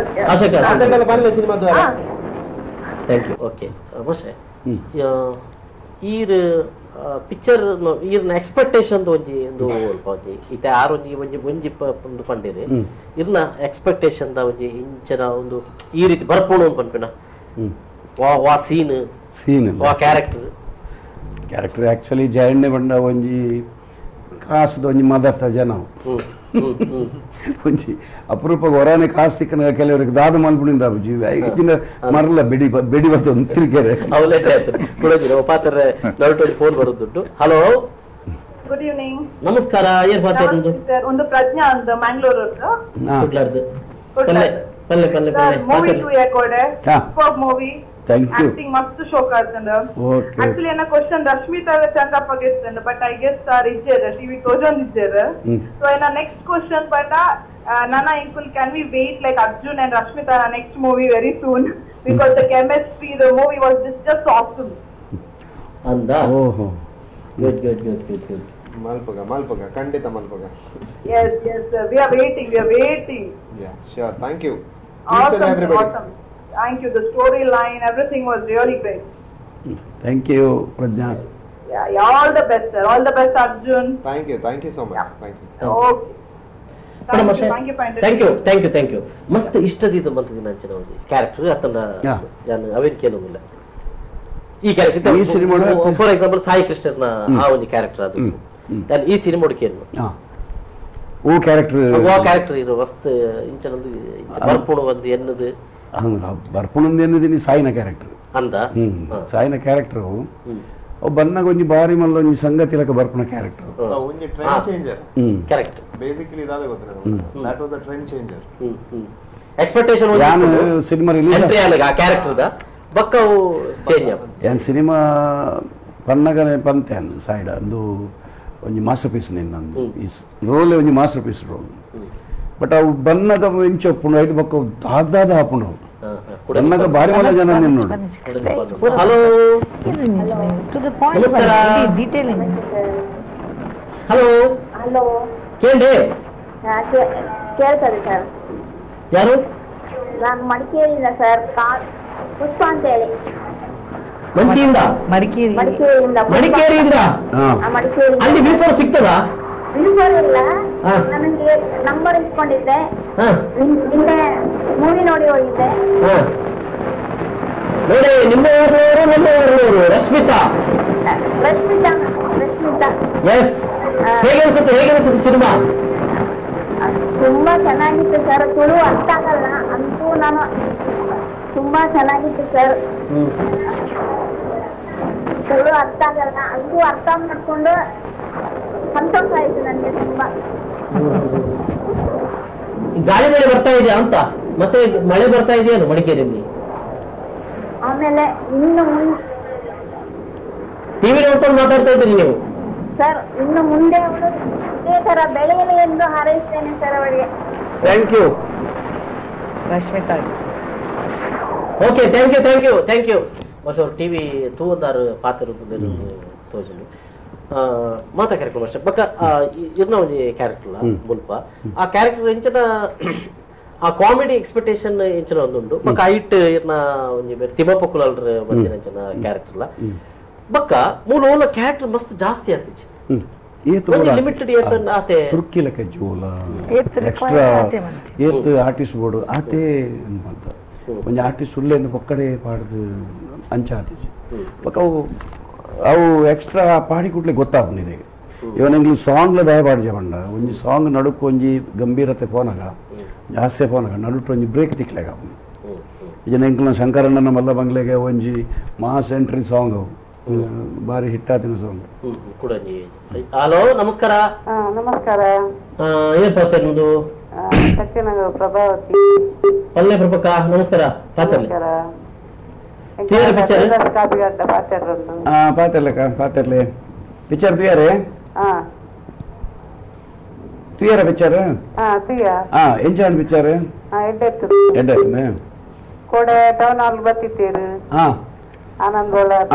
B: ಆಶಕ
D: ಅದೆಲ್ಲ ಬರಲ್ಲ ಸಿನಿಮಾ ದ್ವಾರ
B: ಥ್ಯಾಂಕ್ ಯು ಓಕೆ ಮೋಶೆ ಈರ್ ಪಿಕ್ಚರ್ ಈರ್ನ ಎಕ್ಸ್ಪೆಕ್ಟೇಷನ್ ಒಂಜಿ ಒಂದು ಒಂಜಿ ಇತ ಆರು ಒಂಜಿ ಒಂಜಿ ಒಂದು ಪಂಡಿರಿ ಇರ್ನ ಎಕ್ಸ್ಪೆಕ್ಟೇಷನ್ ದ ಒಂಜಿ ಇಂಚನ ಒಂದು ಈ ರೀತಿ ಬರ್ಪೋಣ ಅಂತ ಪನ್ಪಿನ ವಾ ಸೀನ್ ವಾ ಕ್ಯಾರೆಕ್ಟರ್
C: ಆಕ್ಚುಲಿ ಜಯಣ್ಣೆ ಬಂಡ ಒಂಜಿ ಕಾಸದ ಒಂಜಿ ಮದರ್ತ ಜನ ಒಂಜಿ ಅಪರೂಪ ಹೊರನೆ ಕಾಸು ಸಿಕ್ಕನ ಕೆಲವರಿಗೆ ದಾದ ಮಲ್ಪುಣಿಂದ ಜೀವ ಮರಲ್ಲ ಬೆಡಿ ಬರ್ತದೆ ತಿರ್ಗೆರೆ
B: ಅವಲೇ ಪಾತ್ರ ಫೋನ್ ಬರೋದುಂಟು ಹಲೋ
J: ಗುಡ್ ಈವ್ನಿಂಗ್
B: ನಮಸ್ಕಾರ ಏನ್ ಮಾತಾಡೋದು
J: ಒಂದು ಪ್ರಜ್ಞಾ ಅಂತ ಮ್ಯಾಂಗ್ಳೂರ್
B: ಕುಡ್ಲಾರ್ದು ಪಲ್ಲೆ ಪಲ್ಲೆ ಪಲ್ಲೆ
J: ಮೂವಿ ಟು ಯಾಕೋಡೆ super movie
C: thank you
J: acting ಮಸ್ತ್ ಶೋಕ್ ಆಗ್ತದೆ
C: ಓಕೆ
J: ಆಕ್ಚುಲಿ ನನ್ನ ಕ್ವಶನ್ ರಶ್ಮಿತಾ ಚಂದ್ರಪ್ಪ ಗೆಸ್ತಂಡ ಬಟ್ ಐ ಗೆಸ್ ಇಜ್ಜೇರ ಟಿವಿ ತೋಜೊಂದಿಜ್ಜೇರ ಸೊ ಇನ್ನ ನೆಕ್ಸ್ಟ್ ಕ್ವಶನ್ ಬಟ್ ನನ್ನ ಇಂಕುಲ್ can we wait like Arjun and Rashmita next movie very soon because the chemistry the movie was just awesome
B: ಅಂದ ಓಹೋ good good good good good
D: ಮಲ್ಪಗ ಖಂಡಿತ ಮಲ್ಪಗ
J: yes we are waiting
D: yeah sure thank you
J: awesome awesome thank you the storyline everything was really great
C: thank you Prajna
J: yeah all the best sir all the best Arjun
D: thank you so much
J: yeah.
D: thank you
J: okay
B: thank you ಮಸ್ತ್ ಇಷ್ಟದಿದ್ದು ಬಂತದ ನಂಚಿನ ಒಂದು ಕ್ಯಾರೆಕ್ಟರ್ ಅತನ ನಾನು ಅವೇನ್ ಕೇಳೋದಿಲ್ಲ ಈ ಕ್ಯಾರೆಕ್ಟರ್ ಈ ಸಿನಿಮಾ ಫಾರ್ ಎಕ್ಸಾಂಪಲ್ ಸಾಯಿ ಕೃಷ್ಣನ ಆ ಒಂದು ಕ್ಯಾರೆಕ್ಟರ್ ಅದು ನಾನು ಈ ಸಿನಿಮಾ ಕೇಳೋ
C: ಓ ಕ್ಯಾರೆಕ್ಟರ್
B: ಇರೋ ಮಸ್ತ್ ಇಂಚನೊಂದು ಬರ್ಪುಣ ಒಂದು ಎನ್ನದು
C: ಬರ್ಪುಣಂದು ಎನ್ನದಿನಿ ಸಾಯಿನ ಕ್ಯಾರೆಕ್ಟರ್
B: ಅಂದ
C: ಸಾಯಿನ ಕ್ಯಾರೆಕ್ಟರ್ ಅವು ಬನ್ನಾಗ ಒಂಜಿ ಬಾರಿ ಮಲ್ಲ ಒಂಜಿ ಸಂಗತಿ ಲಕ ಬರ್ಪುಣ ಕ್ಯಾರೆಕ್ಟರ್
D: ಒಂಜಿ ಟ್ರೆಂಡ್ ಚೇಂಜರ್
B: ಕರೆಕ್ಟ್
D: ಬೇಸಿಕಲಿ ಇದಾದ ಗೊತ್ತಿಲ್ಲ that was a trend changer
B: expectation
C: ಯಾನು ಸಿನಿಮಾ ರಿಲೀಸ್
B: ಎಂಟ್ರಿ ಆಗ ಆ ಕ್ಯಾರೆಕ್ಟರ್ ದ ಬಕ್ಕವು ಚೇಂಜ್
C: ಯಾನ್ ಸಿನಿಮಾ ಪನ್ನಗನೆ ಪಂತೆನ್ ಸೈಡ್ ಅಂದು ಒಂಜಿ ಮಾಸ್ಟರ್ ಪೀಸ್ ನಿನ್ನಂದು ಈ ರೋಲ್ ಒಂಜಿ ಮಾಸ್ಟರ್ ಪೀಸ್ ರೋಲ್ ಬಟ್ ಅವು ಬನ್ನಗ ಇಂಚ ಒಪ್ಪುಂಡು ಐದು ಬಕ್ಕ ದಾದ ಹಾಪುಂಡು ಬನ್ನಗ ಬಾರಿ ಮಲ್ಲ ಜನ ನಿನ್ನೋಡು
B: hello
I: to the point detailing
B: hello
J: hello
B: ಕೇಳ್ದೆ
J: ಕೇಳ್ತದೆ ಸರ್
B: ಯಾರು
J: ನಾನು ಮಡಿಕೇರಿಯಿಂದ ಸರ್ ಪುಷ್ಪ ಅಂತ ಹೇಳಿ
B: ಮಂಚಿಯಿಂದ
J: ಮಡಿಕೇರಿಯಿಂದ
B: ಅಲ್ಲಿ ಬಿಫೋರ್ ಸಿಗ್ತದಾ
J: ಬಿಫೋರ್ ಇಲ್ಲ ನನಗೆ ನಂಬರ್ ಇಟ್ಕೊಂಡಿದ್ದೆ ನಿನ್ನೆ ಮೂವಿ ನೋಡಿ ಹೋಗಿದ್ದೆ
B: ನೋಡಿ ನಿಮ್ಮ ಊರವರು ನಮ್ಮ ಊರವರು ರಶ್ಮಿತಾ ಎಸ್ ಹೇಗೆ ಅನ್ಸುತ್ತೆ ಸಿನಿಮಾ
J: ತುಂಬಾ ಚೆನ್ನಾಗಿತ್ತು ಸರ್ ತುಳು ಅರ್ಥ ಆಗಲ್ಲ ಅಂತೂ ನಾನು ತುಂಬಾ ಚೆನ್ನಾಗಿತ್ತು ಸರ್ ತುಳು ಅರ್ಥ ಆಗಲ್ಲ ಅಂತೂ ಅರ್ಥ ಮಾಡ್ಕೊಂಡು ಸಂತೋಷ ಆಯ್ತು ನನಗೆ ತುಂಬಾ
B: ಗಾಳಿ ಮಳೆ ಬರ್ತಾ ಇದೆಯಾ ಅಂತ ಮತ್ತೆ ಮಳೆ ಬರ್ತಾ ಇದೆಯಾ ಮಡಿಕೇರಿಯಲ್ಲಿ
J: ಆಮೇಲೆ ಇನ್ನು
B: ಟಿವಿ ನೋಡ್ಕೊಂಡು ಮಾತಾಡ್ತಾ ಇದ್ದೀರಿ ನೀವು
J: ಸರ್ ಇನ್ನು ಮುಂದೆ ಅವಳು ಇದೇ ತರ ಬೆಳೆಯಲಿ ಎಂದು ಹಾರೈಸ್ತೇನೆ ಸರ್ ಅವಳಿಗೆ
C: thank you
I: Rashmita
B: okay thank you ವರ್ಷ ಟಿವಿ ತೂವದಾರು ಪಾತ್ರ ತೋಜಲು ಮಾತಾ ಕ್ಯಾರೆಕ್ಟರ್ ವರ್ಷ ಬಕ್ಕ ಇರ್ನ ಒಂಜಿ ಕ್ಯಾರೆಕ್ಟರ್ ಮುಲ್ಪ ಆ ಕ್ಯಾರೆಕ್ಟರ್ ಎಂಚನ ಆ ಕಾಮಿಡಿ ಎಕ್ಸ್ಪೆಕ್ಟೇಷನ್ ಎಂಚನ ಒಂದುಂಡು ಬಕ್ಕ ಐಟ್ ಇರ್ನ ಒಂಜಿ ತಿಮ್ಮಪ್ಪ ಕುಲಾಲ್ರ ಬಂದಿನ ಎಂಚನ ಕ್ಯಾರೆಕ್ಟರ್ಲ ಬಕ್ಕ ಮೂಲ ಓಲ ಕ್ಯಾರೆಕ್ಟರ್ ಮಸ್ತ್ ಜಾಸ್ತಿ ಆತಿಜಿ ಲಿಮಿಟೆಡ್ ಆತೆ
C: ತುರ್ಕಿ ಲೆಕ್ಕ ಜೋಲ ಎಕ್ಸ್ಟ್ರಾ ಏತ್ ಆರ್ಟಿಸ್ಟ್ ಬೋರ್ಡು ಆತೆ ಅಂತ ಒಂದು ಆರ್ಟಿಸ್ಟ್ ಉಳ್ಳೆಂದು ಒಕ್ಕಡೆ ಪಾಡ್ದು ಅಂಚ ಆತಿಜಿ ಬಕ್ಕ ಅವು ಎಕ್ಸ್ಟ್ರಾ ಪಾಡಿ ಕೂಡ್ಲೆ ಗೊತ್ತಾಗ್ನಿದೆ ಇವನ್ ಎಂಗ್ಲಿ ಸಾಂಗ್ಲ ದಯ ಪಾಡ್ಜ ಬಂಡ ಒಂಜಿ ಸಾಂಗ್ ನಡುಕ್ ಒಂಜಿ ಗಂಭೀರತೆ ಪೋನಾಗ ಜಾಸ್ತಿ ಪೋನಾಗ ನಡುಟ್ ಒಂಜಿ ಬ್ರೇಕ್ ತಿಕ್ಲೆಗ ಇದನ್ನ ಎಂಕ್ಲ ಶಂಕರಣ್ಣನ ಮಲ್ಲ ಬಂಗ್ಲೆಗೆ ಒಂಜಿ ಮಾಸ್ ಎಂಟ್ರಿ ಸಾಂಗ್ ಬಾರಿ ಹಿಟ್ ಆತಿನ ಸಾಂಗ್
B: ಹಲೋ ನಮಸ್ಕಾರ
J: ನಮಸ್ಕಾರ
B: ಏನ್ ಪಾತ್ರ ನಿಮ್ದು
J: ಸತ್ಯನಗರ ಪ್ರಭಾವತಿ
B: ಪಲ್ಲೆ ಪ್ರಭಕ ನಮಸ್ಕಾರ ಪಾತ್ರಲೆ
J: ಕಾಪಿಗಡ್ಡ ಪಾತ್ರೆರೊಂದು
C: ಪಾತ್ರಲೆ ಪಿಕ್ಚರ್ ತುಯಾರೆ ತುಯಾರ ಪಿಕ್ಚರ್ ಎಂಚಾನ್ ಪಿಕ್ಚರ್ ಎಡ್ಡೆತ್ತನೆ
J: ಕೋಡೆ ಟೌನ್ ಹಾಲ್ ಬರ್ತಿತ್ತೇರು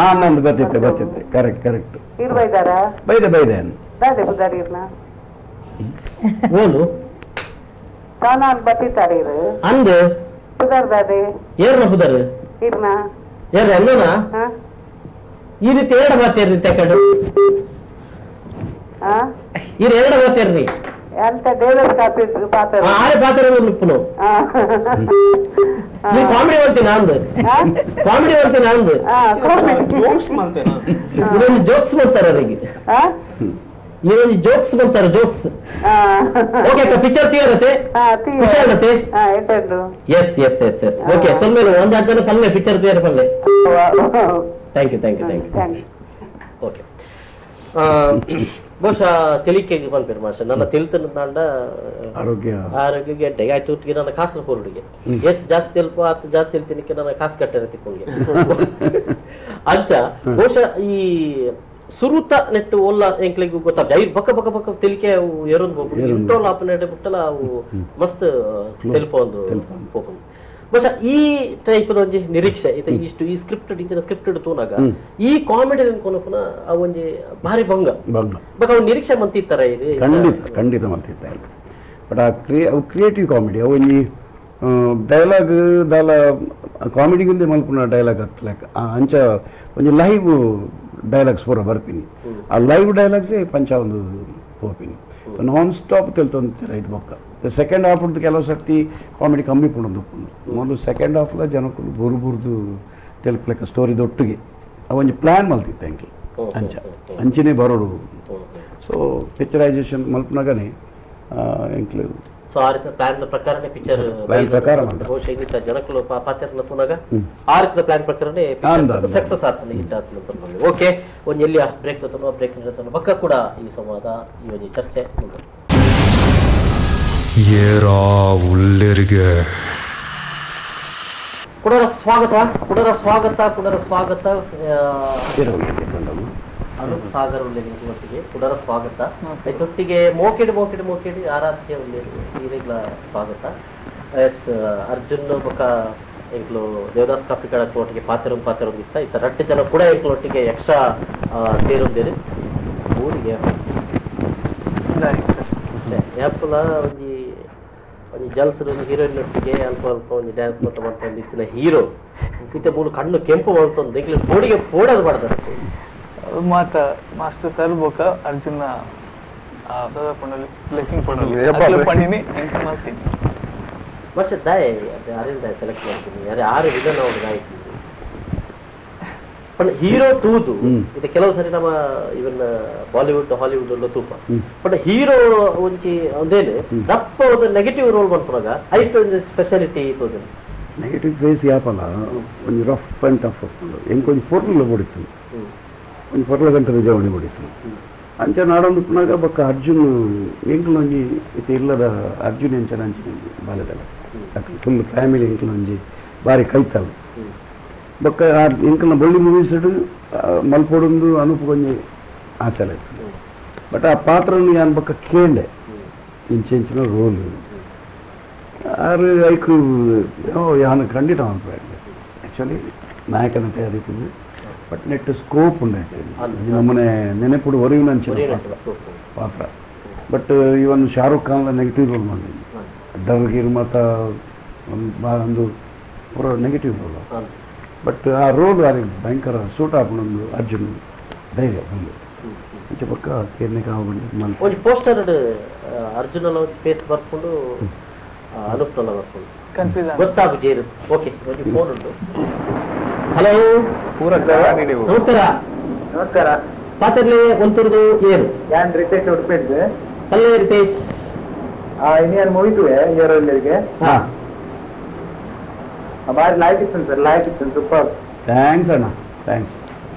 C: ಆನಂದ್ ಬರ್ತಿತ್ತೆ ಕರೆಕ್ಟ್
J: ಇರ್ ಬೈದಾರ
C: ಬೈದೆ
J: ದಾದೆ ಬುದಾರಿ ಇರ್ನ
B: ಓಲು
J: ಟೌನ್ ಹಾಲ್ ಬರ್ತಿತ್ತಾರೆ ಇರು
B: ಅಂದ್
J: ಬುದಾರ್ ದಾದೆ
B: ಏರ್ನ ಬುದಾರ್
J: ಇರ್ನ
B: ಏರ್ ಅನ್ನೋನ ಈ ರೀತಿ ಎರಡು ಮಾತೇರ್ರಿ ತಕೊಂಡು ಈ ಎರಡು ಮಾತೇರ್ರಿ
J: ಎಂತ ಡೇಲರ್ ಕಾಪಿ ಪಾತ್ರ
B: ಆರೆ ಪಾತ್ರ ನಿಪ್ಪುನು ಈ ಕಾಮಿಡಿ ಮಾಡ್ತೀನಿ ಅಂದ್ ಇದೊಂದು ಜೋಕ್ಸ್ ಮಾಡ್ತಾರೆ ಅವರಿಗೆ ಇದೊಂದು ಜೋಕ್ಸ್ ಮಾಡ್ತಾರೆ ಜೋಕ್ಸ್ ಓಕೆ ಪಿಕ್ಚರ್ ತೀರತ್ತೆ ಖುಷಿ ಆಗತ್ತೆ ಎಸ್ ಓಕೆ ಸೊಲ್ಮೇಲೆ ಒಂದು ಹಾಕಲು ಪಲ್ಲೆ ಪಿಕ್ಚರ್ ತೀರ ಪಲ್ಲೆ ಥ್ಯಾಂಕ್ ಯು ಓಕೆ ಬಹುಶಃ ತಿಳಿಕೆಗೆ ಬಂದ್ಬಿರು ಮಾಸ್ಟರ್ ನನ್ನ ತಿಳ್ತನದಾಂಡ ಆರೋಗ್ಯ ಗಂಟೆಗೆ ಆಯ್ತು ಒಟ್ಟಿಗೆ ನನ್ನ ಕಾಸು ಹೊರಡಿಗೆ ಎಷ್ಟು ಜಾಸ್ತಿ ತೆಲ್ಪ ಆತ ಜಾಸ್ತಿ ಹೇಳ್ತೀನಿ ನನ್ನ ಕಾಸು ಕಟ್ಟರೆ ತಿಕ್ಕೊಂಡ್ಗೆ ಅಂಚ ಬಹುಶಃ ಈ ಸುರುತ ನೆಟ್ಟು ಒಲ್ಲ ಎಂಕ್ಲಿಗೂ ಗೊತ್ತಾಗ ಐದು ಬಕ್ಕ ತಿಳಿಕೆ ಅವು ಎರೊಂದು ಹೋಗ್ಬಿಟ್ಟು ಇಂಟೋಲ್ ಆಪನೇಟ್ ಬಿಟ್ಟಲ್ಲ ಅವು ಮಸ್ತ್ ತೆಲ್ಪ ಒಂದು ಹೋಗ್ಬೋದು ಬಹುಶಃ ಈ ಟೈಪ್ ಒಂಜಿ ನಿರೀಕ್ಷೆ ಇಷ್ಟು ಈ ಸ್ಕ್ರಿಪ್ಟೆಡ್ ಇಂಚಿನ ಸ್ಕ್ರಿಪ್ಟೆಡ್ ತೂನಾಗ ಈ ಕಾಮಿಡಿ ಅನ್ಕೊಂಡು ಪುನಃ ಅವೊಂಜಿ ಭಾರಿ ಭಂಗ ಬಟ್ ಅವ್ನು ನಿರೀಕ್ಷೆ ಮಂತಿತ್ತಾರೆ ಇದು
C: ಖಂಡಿತ ಮಂತಿತ್ತಾರೆ ಬಟ್ ಅವು ಕ್ರಿಯೇಟಿವ್ ಕಾಮಿಡಿ ಅವು ಒಂಜಿ ಡೈಲಾಗ್ ದಾಲ ಕಾಮಿಡಿಗುಂದೆ ಮಲ್ಪುನ ಡೈಲಾಗ್ ಹತ್ಲಕ್ ಅಂಚ ಒಂಜಿ ಲೈವ್ ಡೈಲಾಗ್ಸ್ ಪೂರ ಬರ್ಪಿನಿ ಆ ಲೈವ್ ಡೈಲಾಗ್ಸೇ ಪಂಚ ಒಂದು ಹೋಗ್ಪಿನಿ ನಾನ್ ಸ್ಟಾಪ್ ತಿಳ್ತೊಂತೀರ ಇದು ಬೊಕ್ಕ ಸೆಕೆಂಡ್ ಹಾಫ್ ಉಡ್ದು ಕೆಲವು ಸರ್ತಿ ಕಾಮಿಡಿ ಕಮ್ಮಿ ಪುಣದು ಮೊದಲು ಸೆಕೆಂಡ್ ಹಾಫ್ಲ ಜನಕ್ಕೂ ಬುರ್ದು ತೆಲ್ಪಲೆಕ್ಕ ಸ್ಟೋರಿದ ಒಟ್ಟಿಗೆ ಅವೊಂದು ಪ್ಲ್ಯಾನ್ ಮಲ್ತಿತ್ತು ಎಂಕ್ಲಿ ಅಂಚನೆ ಬರೋಡು ಸೊ ಪಿಕ್ಚರೈಸೇಷನ್ ಮಲ್ಪನಾಗನೇ ಎಂಕ್ಲು
B: ಸೊ ಆ ರೀತಿ ಪ್ಲಾನ್ ಪ್ರಕಾರನೇ ಪಿಕ್ಚರ್ ಬಹುಶಃ ಇನ್ನಿತ ಜನಕ್ಕಳು ಪಾತ್ರ ತೂನಾಗ ಆ ರೀತಿಯ ಪ್ಲಾನ್ ಪ್ರಕಾರನೇ ಸಕ್ಸಸ್ ಆಗ್ತಾನೆ ಹಿಟ್ ಆಗ್ತಾನೆ ಓಕೆ ಒಂದು ಎಲ್ಲಿಯ ಬ್ರೇಕ್ ತೋತನೋ ಬ್ರೇಕ್ ನಿರತನೋ ಬಕ್ಕ ಕೂಡ ಈ ಸಂವಾದ ಈ ಒಂದು ಚರ್ಚೆ
A: ಏರಾ ಉಳ್ಳರಿಗೆ
B: ಕುಡರ ಸ್ವಾಗತ ಅನೂಪ್ ಸಾಗರ್ ಒಟ್ಟಿಗೆ ಕುಡರ ಸ್ವಾಗತ ಇದೊಟ್ಟಿಗೆ ಮೋಕೆಡಿ ಆರಾಧ್ಯ ಹೀರೆಗ್ಲ ಸ್ವಾಗತ ಎಸ್ ಅರ್ಜುನ್ ಬೊಕ್ಕ ಎಂಕ್ಲು ದೇವದಾಸ್ ಕಾಪಿಕಳ ಒಟ್ಟಿಗೆ ಪಾತ್ರ ಇತ್ತ ಇತ್ತ ರಟ್ಟು ಜನ ಕೂಡ ಎಂಕ್ಲೊಟ್ಟಿಗೆ ಎಕ್ಸ್ಟ್ರಾ ಸೇರೊಂದಿರು ಊರಿಗೆ ಯಾಪಲ ಒಂಜಿ ಜಲ್ಸರು ಹೀರೋಯಿನ್ ಒಟ್ಟಿಗೆ ಅಲ್ಪ ಒಂದು ಡ್ಯಾನ್ಸ್ ಮಾಡ್ಕೊಂಡು ಇತ್ತಿನ ಹೀರೋ ಇತ್ತ ಮೂರು ಕಣ್ಣು ಕೆಂಪು ಮಾಡ್ತೊಂದು ಎಂಕ್ಲು ಬೋಡಿಗೆ ಪೋಡೋದು ಮಾಡ್ತಾರೆ
K: ಮಾತ ಮಾಸ್ಟರ್ ಸರ್ ಬೋಕ ಅರ್ಜುನ ಬ್ಲೆಸಿಂಗ್ ಪಣ್ಣಿ ಎಂತ ಮಾಡ್ತೀನಿ
B: ವರ್ಷ ದಾಯ್ ಅರೇಂಜ್ ದಾಯ್ ಸೆಲೆಕ್ಟ್ ಮಾಡ್ತೀನಿ ಯಾರು 6 ವಿಧನ ಅವ್ರು ಗಾಯಕಿ पण ಹೀರೋ ತೂದು ಇದು ಕೆಲವು ಸರಿ ನಮ್ಮ ಇವನ್ ಬಾಲಿವುಡ್ ಹಾಲಿವುಡ್ ಎಲ್ಲ ತೂಪ ಬಟ್ ಹೀರೋ ಒಂಚಿ ಒಂದೇನು ದಪ್ಪ ಒಂದು ನೆಗೆಟಿವ್ ರೋಲ್ ಮಾಡ್ಕೊಂಡಾಗ ಐಟ್ ಒಂದು ಸ್ಪೆಷಾಲಿಟಿ ತೋದು
C: ನೆಗೆಟಿವ್ ಫೇಸ್ ಯಾಪಲ್ಲ ಒಂದು ರಫ್ ಅಂಡ್ ಟಫ್ ಎಂಕೊಂದು ಪೊರ್ಲು ಹೊಡಿತು ಒಂದು ಪೊರ್ಲ ಗಂಟೆ ನಿಜವಣಿ ಹೊಡಿತು ಅಂಚೆ ನಾಡೊಂದು ಪುನಗ ಬಕ್ಕ ಅರ್ಜುನ್ ಎಂಕ್ಲು ಒಂಜಿ ಇದು ಇಲ್ಲದ ಅರ್ಜುನ್ ಎಂಚನ ಅಂಚಿನ ಬಾಲ್ಯದಲ್ಲ ಫುಲ್ ಫ್ಯಾಮಿಲಿ ಎಂಕ್ಲು ಒಂಜಿ ಭಾರಿ ಕೈತಲ್ಲ ಬೊಕ್ಕ ಇಂಕಲ್ನ ಬಳ್ಳಿ ಮೂವೀಸ್ ಮಲ್ಪೊಡೊಂದು ಅನೂಪ್ ಕೊಂಜಿ ಆಸೆ ಆಯ್ತು ಬಟ್ ಆ ಪಾತ್ರನು ಯಾನ್ ಬೊಕ್ಕ ಕೇಂಡೆ ಇಂಚಿನ ರೋಲ್ ಆರು ಐಕು ಯಾನು ಖಂಡಿತ ಅನ್ಪಾಯ್ತು ಆ್ಯಕ್ಚುಲಿ ನಾಯಕನ ತಯಾರಿಸಿದ್ದು ಬಟ್ ನೆಟ್ಟು ಸ್ಕೋಪ್ ಉಂಡೈತೆ ನಮ್ಮನೆ ನೆನೆಪುಡು ಒರಿವಿನ ಅಂಚಿನ ಪಾತ್ರ ಬಟ್ ಇವನ್ ಶಾರುಖ್ ಖಾನ್ಲ ನೆಗೆಟಿವ್ ರೋಲ್ ಮಾಡಿದ್ವಿ ಡರ್ಗಿರ್ ಮತ್ತು ಒಂದು ಪೂರ ನೆಗೆಟಿವ್ ರೋಲ್ ಬಟ್ ಆ ರೋಲ್ ಅದಕ್ಕೆ ಭಯಂಕರ ಸೂಟ್ ಹಾಕೊಂಡು ಅರ್ಜುನ್ ಧೈರ್ಯ ಬಂದು ಇಂಚ ಪಕ್ಕ ಕೇರ್ನೆ ಕಾವಬಂದು
B: ಒಂದು ಪೋಸ್ಟರ್ ಅರ್ಜುನಲ್ಲ ಫೇಸ್ ಬರ್ಕೊಂಡು ಅನುಪ್ನಲ್ಲ ಬರ್ಕೊಂಡು
K: ಕನ್ಫ್ಯೂಸ್
B: ಗೊತ್ತಾಗುಜೇರು ಓಕೆ ಒಂದು ಫೋನ್ ಉಂಟು. ಹಲೋ
G: ನಮಸ್ಕಾರ
B: ನಮಸ್ಕಾರ ಪಾತ್ರಲೆ ಒಂತುರ್ದು ಏನು
G: ಯಾನ್ ರಿತೇಶ್ ಉಡುಪಿದ್ದೆ
B: ಅಲ್ಲೇ ರಿತೇಶ್
G: ಇನ್ನೇನು ಮುಗಿದ್ವಿ ಏರೋಲ್ಲಿಗೆ ಬಾರಿ ಲಾಯ್ಕ್ ಇತ್ತು ಸರ್ ಲಾಯ್ಕ್ ಇತ್ತು ಸೂಪರ್
C: ಥ್ಯಾಂಕ್ಸ್ ಅಣ್ಣ ಥ್ಯಾಂಕ್ಸ್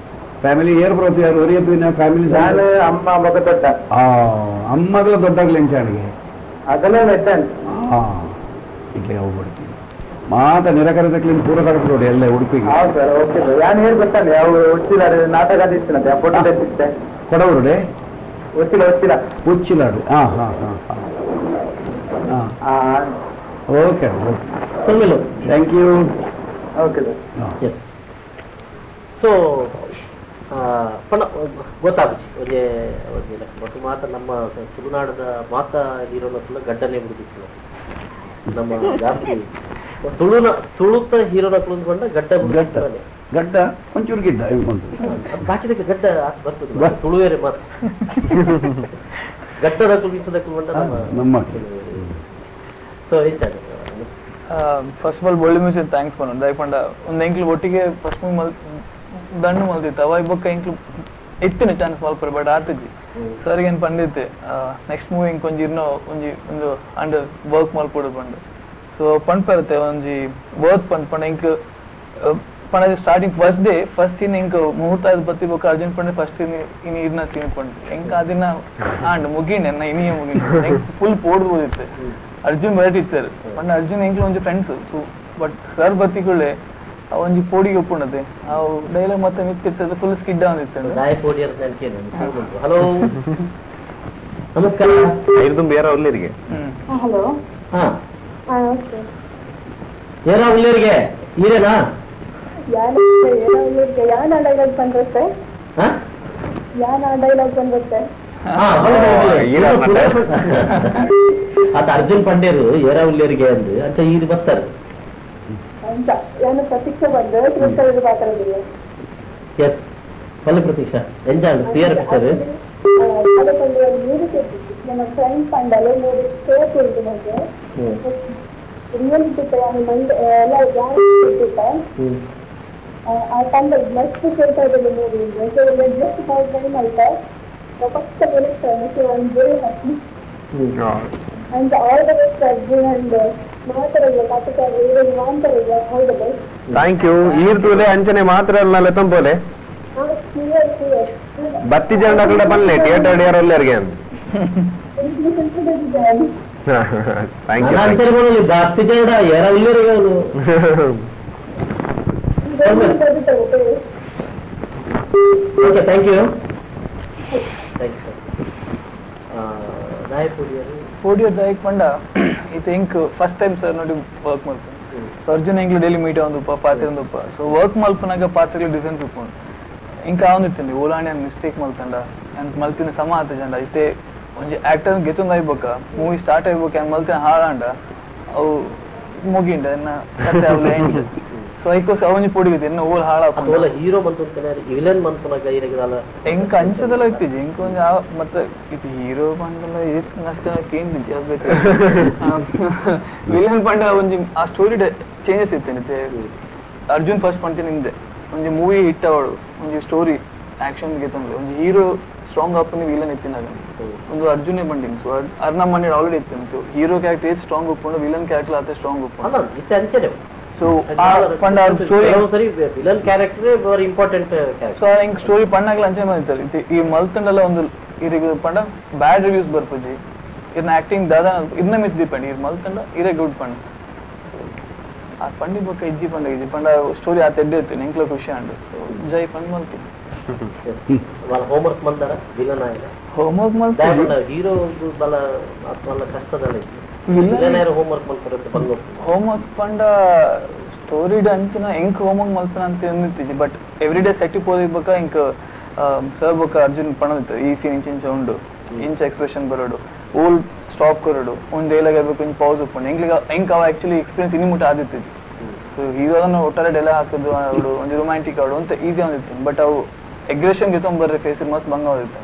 C: ಫ್ಯಾಮಿಲಿ ಏರ್ ಬ್ರೋತ್ ಯಾರು ಒರಿಯಪ್ಪಿನ ಫ್ಯಾಮಿಲಿ
G: ನಾನು ಅಮ್ಮ ಮಗ ದೊಡ್ಡ
C: ಅಮ್ಮಗಳ ದೊಡ್ಡಾಗ್ಲಿ ಎಂಚಾಣಿಗೆ
G: ಅದೆಲ್ಲ ಎತ್ತಾನೆ
C: ಇಟ್ಲಿಗೆ ಹೋಗ್ಬಿಡ್ತೀನಿ ಮಾತ ನಿರಾಕರಿತಕ್ಲಿಂದ ಪೂರ ಕಡಪ ನೋಡಿ ಎಲ್ಲ ಉಡುಪಿಗೆ
G: ಹೌದು ಸರ್ ಓಕೆ ಸರ್ ಯಾನ್ ಹೇಳಿ ಗೊತ್ತಾನೆ ಯಾವ ಉಚ್ಚಿಲಾಡು ನಾಟಕ ಅದಿತ್ತಿನಂತೆ ಫೋಟೋ ತೆಗಿತ್ತೆ
C: ಕೊಡವರುಡೆ
G: ಒಚ್ಚಿಲ
C: ಉಚ್ಚಿಲಾಡು ಓಕೆ ಓಕೆ
B: ಸಲ್ಮೇಲು
C: thank you
G: okay sir
B: yes so ಪಣ ಗೊತ್ತಾಗುಚ್ಚಿ ಒಂದೇ ಬಟ್ ಮಾತ ನಮ್ಮ ತುಳುನಾಡದ ಮಾತ ಹೀರೋನಕ್ಕಲ್ಲ ಗಡ್ಡನೆ ಬಿಡುದಿತ್ತು ನಮ್ಮ ಜಾಸ್ತಿ ತುಳುತ ಹೀರೋನಕ್ಕಲು ಅಂದ್ಕೊಂಡ
C: ಗಡ್ಡ ಒಂಚೂರು ಗಿಡ್ಡ
B: ಬಾಕಿದಕ್ಕೆ ಗಡ್ಡ ಬರ್ತದೆ ತುಳುವೇರೆ ಮಾತು ಗಡ್ಡದಕ್ಕೂ ಬೀಸದಕ್ಕೂ ಬಂಡ
C: ನಮ್ಮ
B: ಸೊ ಹೆಚ್ಚಾಗ
K: ಫಸ್ಟ್ ಆಫ್ ಆಲ್ ಒಳ್ಳೆ ಮ್ಯೂಸಿಕ್ ಥ್ಯಾಂಕ್ಸ್ ಪನ್ನು ದಯಪಂಡ ಒಂದು ಎಂಕ್ಲು ಒಟ್ಟಿಗೆ ಫಸ್ಟ್ ಮೂವಿ ದಂಡು ಮಲ್ದಿತ್ತು ಅವ ಇಬ್ಬಕ್ಕ ಎಂಕ್ಲು ಎತ್ತಿನ ಚಾನ್ಸ್ ಮಲ್ಪರು ಬಟ್ ಆತಜಿ ಸರ್ಗೆ ಏನು ಪಂಡಿತ್ತೆ ನೆಕ್ಸ್ಟ್ ಮೂವಿ ಇಂಕ್ ಒಂಜಿ ಇನ್ನೋ ಒಂದು ಅಂಡರ್ ವರ್ಕ್ ಮಲ್ಪೊಡು ಬಂದು ಸೊ ಪಂಡ್ಪರುತ್ತೆ ಒಂಜಿ ವರ್ಕ್ ಪಂಡ್ ಇಂಕ್ ಪಂಡ ಸ್ಟಾರ್ಟಿಂಗ್ ಫಸ್ಟ್ ಸೀನ್ ಇಂಕ್ ಮುಹೂರ್ತ ಬತ್ತಿ ಬೋಕ ಅರ್ಜುನ್ ಪಂಡೆ ಫಸ್ಟ್ ಇನ್ನು ಇರ್ನ ಸೀನ್ ಪಂಡ್ ಇಂಕ ಅದನ್ನ ಆಂಡ್ ಮುಗಿನ್ ಎನ್ನ ಇನಿಯ ಮುಗಿನ್ ಫುಲ್ ಪೋಡ್ಬೋದಿತ್ತೆ ಅರ್ಜುನ್ ಬರಟ್ ಇತ್ತಾರೆ ಪಂಡ ಅರ್ಜುನ್ ಇಂಕ್ಲು ಒಂಜಿ ಫ್ರೆಂಡ್ಸ್ ಸೊ ಬಟ್ ಸರ್ ಬತ್ತಿಕೊಳ್ಳೆ ಒಂಜಿ ಪೋಡಿಗೆ ಒಪ್ಪುಂಡದೆ ಅವು ಡೈಲಾಗ್ ಮತ್ತೆ ಮಿತ್ತಿರ್ತದೆ ಫುಲ್ ಸ್ಕಿಡ್ ಆಗಿತ್ತು
B: ಹಲೋ ನಮಸ್ಕಾರ
D: ಬೇರೆ ಒಳ್ಳೆರಿಗೆ
J: ಹಲೋ
B: ಹಾ ಏನ ಉಳ್ಳೇರಿಗೆ ಈರೇನಾ
J: ಯಾನ ಡೈಲಾಗ್ ಬಂದಿರುತ್ತೆ ಯಾನ ಡೈಲಾಗ್ ಬಂದಿರುತ್ತೆ
B: ಆತ ಅರ್ಜುನ್ ಪಂಡೇರು ಏರ ಉಳ್ಳೇರಿಗೆ ಅಂದು ಅಂಚ ಈರು ಬರ್ತಾರೆ
J: ಪ್ರತೀಕ್ಷೆ ಬಂದು ಮಾತಾಡಿದ್ರಿ
B: ಎಸ್ ಪಲ್ಲೆ ಪ್ರತೀಕ್ಷಾ ಎಂಜಾಯ್ ಕ್ಲಿಯರ್ ಪಿಕ್ಚರ್
J: ನಮ್ಮ ಫ್ರೆಂಡ್ ಪಂಡಲು ಮೂರು ಸ್ಟೇಟ್ ಉಂಟು ನನಗೆ ರಿಯಲ್ ಇಟ್ಟಿತ್ತು ಎಲ್ಲ ಇಟ್ಟಿತ್ತ ಆ ತಂಡ ನೆಕ್ಸ್ಟ್ ಕೇಳ್ತಾ ಇದ್ದಲ್ಲಿ ಮೂವಿ ಜಸ್ಟ್ ಟೈಮ್ ಆಯ್ತಾ ಫಸ್ಟ್ ಒಂದು very happy and all the best Arjun and ಮಾತಾಡಲ್ಲ ಮಾತಾಡಲ್ಲ all the best
D: thank you ಈರ್ತುಲೆ ಅಂಚನೆ ಮಾತ್ರ ಅಲ್ಲ ತಂಪೋಲೆ ಬತ್ತಿ ಜನ ಕೂಡ ಬನ್ಲೆ ಥಿಯೇಟರ್ ಯಾರು ಎಲ್ಲರಿಗೆ ಅಂತ ಥ್ಯಾಂಕ್ ಯು
B: ಅಂಚನೆ ಬರಲಿ ಬತ್ತಿ ಜನ ಯಾರ ಎಲ್ಲರಿಗೆ ಅವನು ಓಕೆ ಥ್ಯಾಂಕ್ ಯು
K: ಫೋರ್ಡಿಯರ್ ದಯಕ್ ಪಂಡ ಇದು ಇಂಕ್ ಫಸ್ಟ್ ಟೈಮ್ ಸರ್ ನೋಡಿ ವರ್ಕ್ ಮಾಡ್ತೀನಿ ಸೊ ಅರ್ಜುನ್ ಇಂಕ್ಲು ಡೈಲಿ ಮೀಟ್ ಒಂದಪ್ಪ ಪಾತ್ರ ಒಂದಪ್ಪ ಸೊ ವರ್ಕ್ ಮಲ್ಪನಾಗ ಪಾತ್ರಗಳು ಡಿಫ್ರೆನ್ಸ್ ಉಪ್ಪುಂಡು ಇಂಕ ಅವನಿತ್ತೀನಿ ಓಲಾಣಿ ಮಿಸ್ಟೇಕ್ ಮಲ್ತಂಡ ಅಂತ ಮಲ್ತಿನ ಸಮ ಆತ ಜಂಡ ಐತೆ ಒಂಜಿ ಆಕ್ಟರ್ ಗೆತ್ತೊಂದು ಆಯ್ಬೇಕ ಮೂವಿ ಸ್ಟಾರ್ಟ್ ಆಗ್ಬೇಕು ಹೆಂಗ್ ಮಲ್ತಿನ ಹಾಳಾಂಡ ಅವು ಮುಗಿಂಡ ಕತೆ ಅವ್ಲ ಸೊ ಐಕೋಸ್ ಅವನಿ ಪೊಡಿಗಿದೆ ಇನ್ನು ಓಲ್ ಹಾಳ
B: ಹೀರೋ ಬಂತು ವಿಲನ್ ಬಂತು
K: ಎಂಕ ಅಂಚದಲ್ಲ ಇತ್ತೀಜಿ ಇಂಕ ಒಂದು ಮತ್ತೆ ಇದು ಹೀರೋ ಬಂದಲ್ಲ ಇದಕ್ಕೆ ನಷ್ಟ ಕೇಂದ್ರಿಜಿ ಆಗ್ಬೇಕು ವಿಲನ್ ಪಂಡ ಒಂಜಿ ಆ ಸ್ಟೋರಿ ಚೇಂಜಸ್ ಇತ್ತೇನೆ ಅರ್ಜುನ್ ಫಸ್ಟ್ ಪಂಡ್ತೀನಿ ಹಿಂದೆ ಒಂಜಿ ಮೂವಿ ಹಿಟ್ ಅವಳು ಒಂಜಿ ಸ್ಟೋರಿ ಆಕ್ಷನ್ ಗೆತ್ತಂದ್ರೆ ಒಂಜಿ ಹೀರೋ ಸ್ಟ್ರಾಂಗ್ ಅಪ್ಪನಿ ವಿಲನ್ ಇತ್ತಿನಾಗ ಒಂದು ಅರ್ಜುನೇ ಬಂಡಿಂಗ್ ಸೊ ಅರ್ನ ಮಂಡಿ ಆಲ್ರೆಡಿ ಇತ್ತು ಹೀರೋ ಕ್ಯಾರೆಕ್ಟರ್ ಏತ್ ಸ್ಟ್ರಾಂಗ್ ಉಪ್ಪುಂಡು ವಿಲನ್ ಕ್ಯಾರೆಕ್ಟರ್ ಆತ ಸ್ಟ್ರಾಂಗ್ ಉಪ್ಪುಂಡು
B: ಸೊ
K: ಪಂಡ ಸ್ಟೋರಿ
B: ಸರಿ villain character very important
K: so ಇಂಕ್ ಸ್ಟೋರಿ ಪಣ್ಣಾಗಲ ಅಂಚೆ ಮಾಡಿರ್ತಾರೆ ಈ ಮಲ್ತಂಡಲ್ಲ ಒಂದು ಇರಿಗೆ ಪಂಡ ಬ್ಯಾಡ್ ರಿವ್ಯೂಸ್ ಬರ್ಪುಜಿ ಇದನ್ನ ಆಕ್ಟಿಂಗ್ ದಾದಾ ಇದನ್ನ ಮಿತ್ ಡಿಪೆಂಡ್ ಇರ್ ಮಲ್ತಂಡ ಇರೇ ಗುಡ್ ಪಂಡ ಆ ಪಂಡಿ ಬೊಕ್ಕ ಇಜ್ಜಿ ಪಂಡ ಸ್ಟೋರಿ ಆತ ಎಡ್ಡೆ ಇತ್ತು ಇಂಕ್ಲ ಖುಷಿ ಅಂಡ್ ಸೊ ಜೈ ಪಂಡ್ ಮಲ್ತೀನಿ
B: ಹೋಮ್ವರ್ಕ್ ಬಂದಾರ ವಿಲನ್ ಆಯ್ತು
K: ಹೋಮ್ವರ್ಕ್ ಮಲ್ತೀನಿ
B: ಹೀರೋ ಬಲ ಬಲ ಕಷ್ಟದಲ್ಲಿ ಹೋಮ್ವರ್ಕ್ ಮಾಡ್ತಾರೆ ಬಂದು
K: ಹೋಮ್ವರ್ಕ್ ಪಂಡ ಸ್ಟೋರಿಡ್ ಅಂಚಿನ ಎಂಕ್ ಹೋಮ್ವರ್ಕ್ ಮಲ್ಪನ ಅಂತ ಅಂದಿತ್ತೀಜಿ ಬಟ್ ಎವ್ರಿ ಡೇ ಸೆಟ್ಟಿಗೆ ಹೋದಿರ್ಬೇಕ ಇಂಕ ಸರ್ ಬೊಕ್ಕ ಅರ್ಜುನ್ ಪಣದಿತ್ತು ಈ ಸೀನ್ ಇಂಚ ಉಂಡು ಇಂಚ ಎಕ್ಸ್ಪ್ರೆಷನ್ ಬರೋಡು ಓಲ್ ಸ್ಟಾಪ್ ಕೊರೋಡು ಒಂದು ಡೈಲಾಗ್ ಇರ್ಬೇಕು ಇಂಚ ಪೌಸ್ ಉಪ್ಪುಂಡು ಎಂಕ್ ಅವ ಆಕ್ಚುಲಿ ಎಕ್ಸ್ಪೀರಿಯನ್ಸ್ ಇನ್ನು ಮುಟ್ಟ ಆದಿತ್ತೀಜಿ ಸೊ ಹೀರೋದನ್ನು ಒಟ್ಟಾರೆ ಡೈಲಾಗ್ ಹಾಕಿದ್ದು ಅವಳು ಒಂದು ರೊಮ್ಯಾಂಟಿಕ್ ಅವಳು ಅಂತ ಈಸಿ ಅಂದಿತ್ತು ಬಟ್ ಅವು ಎಗ್ರೆಷನ್ ಗೆ ತೊಂಬರ್ರೆ ಫೇಸ್ ಮಸ್ತ್ ಭಂಗ ಹೋಗುತ್ತೆ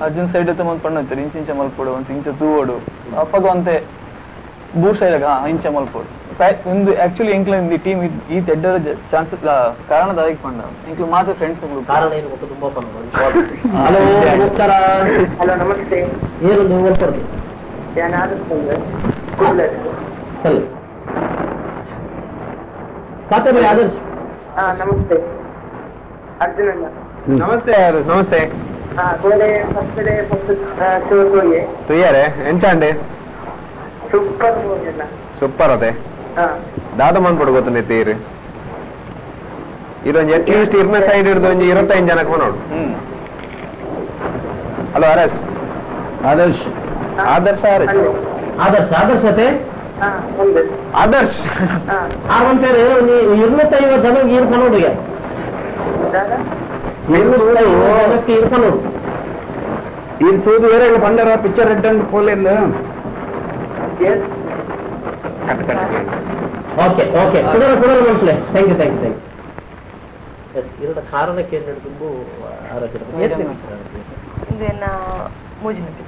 K: ಅರ್ಜುನ್ ಸೈಡ್ ಎತ್ತ ಒಂದು ಪಣ್ಣು ಹೋಗ್ತಾರೆ ಇಂಚ ಮಲ್ಪಡು ಒಂದು ಇಂಚ ತೂವೋಡು ಅಪ್ಪಗ ಒಂತೆ ಬೂಸ್ಟ್ ಆಯ್ದಾಗ ಇಂಚ ಮಲ್ಪಡು ಒಂದು ಆಕ್ಚುಲಿ ಎಂಕ್ಲ ಟೀಮ್ ಈ ತೆಡ್ಡರ ಚಾನ್ಸಸ್ ಕಾರಣದಾಗಿ ಪಂಡ ಎಂಕ್ಲು ಮಾತ್ರ ಫ್ರೆಂಡ್ಸ್
B: ಕಾರಣ ಏನು ಗೊತ್ತು ತುಂಬಾ ಹಲೋ ನಮಸ್ಕಾರ.
G: ಹಲೋ ನಮಸ್ತೆ.
B: ಏನು ನೀವು ಹೇಳ್ಕೊಡ್ತೀವಿ ಮಾತಾಡಿ ಆದರ್ಶ್.
G: ನಮಸ್ತೆ ಅರ್ಜುನ್ ಅಣ್ಣ.
D: ನಮಸ್ತೆ ನಮಸ್ತೆ.
G: ಫಸ್ಟ್ ಡೇ ಶೋ ತೋಯೆ
D: ತುಯ್ಯಾರೆ ಎಂಚಾಂಡೆ
G: ಸೂಪರ್ ಮೂವಿ ಅಣ್ಣ.
D: ಸೂಪರ್ ಅದೇ ದಾದ ಮನ್ಪಡು ಗೊತ್ತನೆ ತೀರ್ ಇರೊಂದು ಅಟ್ಲೀಸ್ಟ್ ಇರ್ನ ಸೈಡ್ ಹಿಡಿದು ಒಂದು 25 ಜನಕ್ಕೆ ನೋಡು. Hello RS
C: Adarsh
D: Adarsh RS
B: Adarsh ಆದರ್ಶತೆ
D: ಆದರ್ಶ್
B: ಆರಂತೇರಿ 250 ಜನಕ್ಕೆ ಇರ್ಕೊಂಡು ಜನಕ್ಕೆ ಇರ್ಕೊಂಡು
C: ಇರ್ತೂದು ಏರೆಲ್ಲ ಬಂಡರ ಪಿಕ್ಚರ್ ರಿಟರ್ನ್ ಪೋಲೆಲ್ಲ
B: ಓಕೆ ಓಕೆ ಕುಡರ ಮನ್ಸ್ಲೆ ಥ್ಯಾಂಕ್ ಯು ಎಸ್ ಇರದ ಕಾರಣಕ್ಕೆ ಏನು ತುಂಬ ಆರೋಗ್ಯ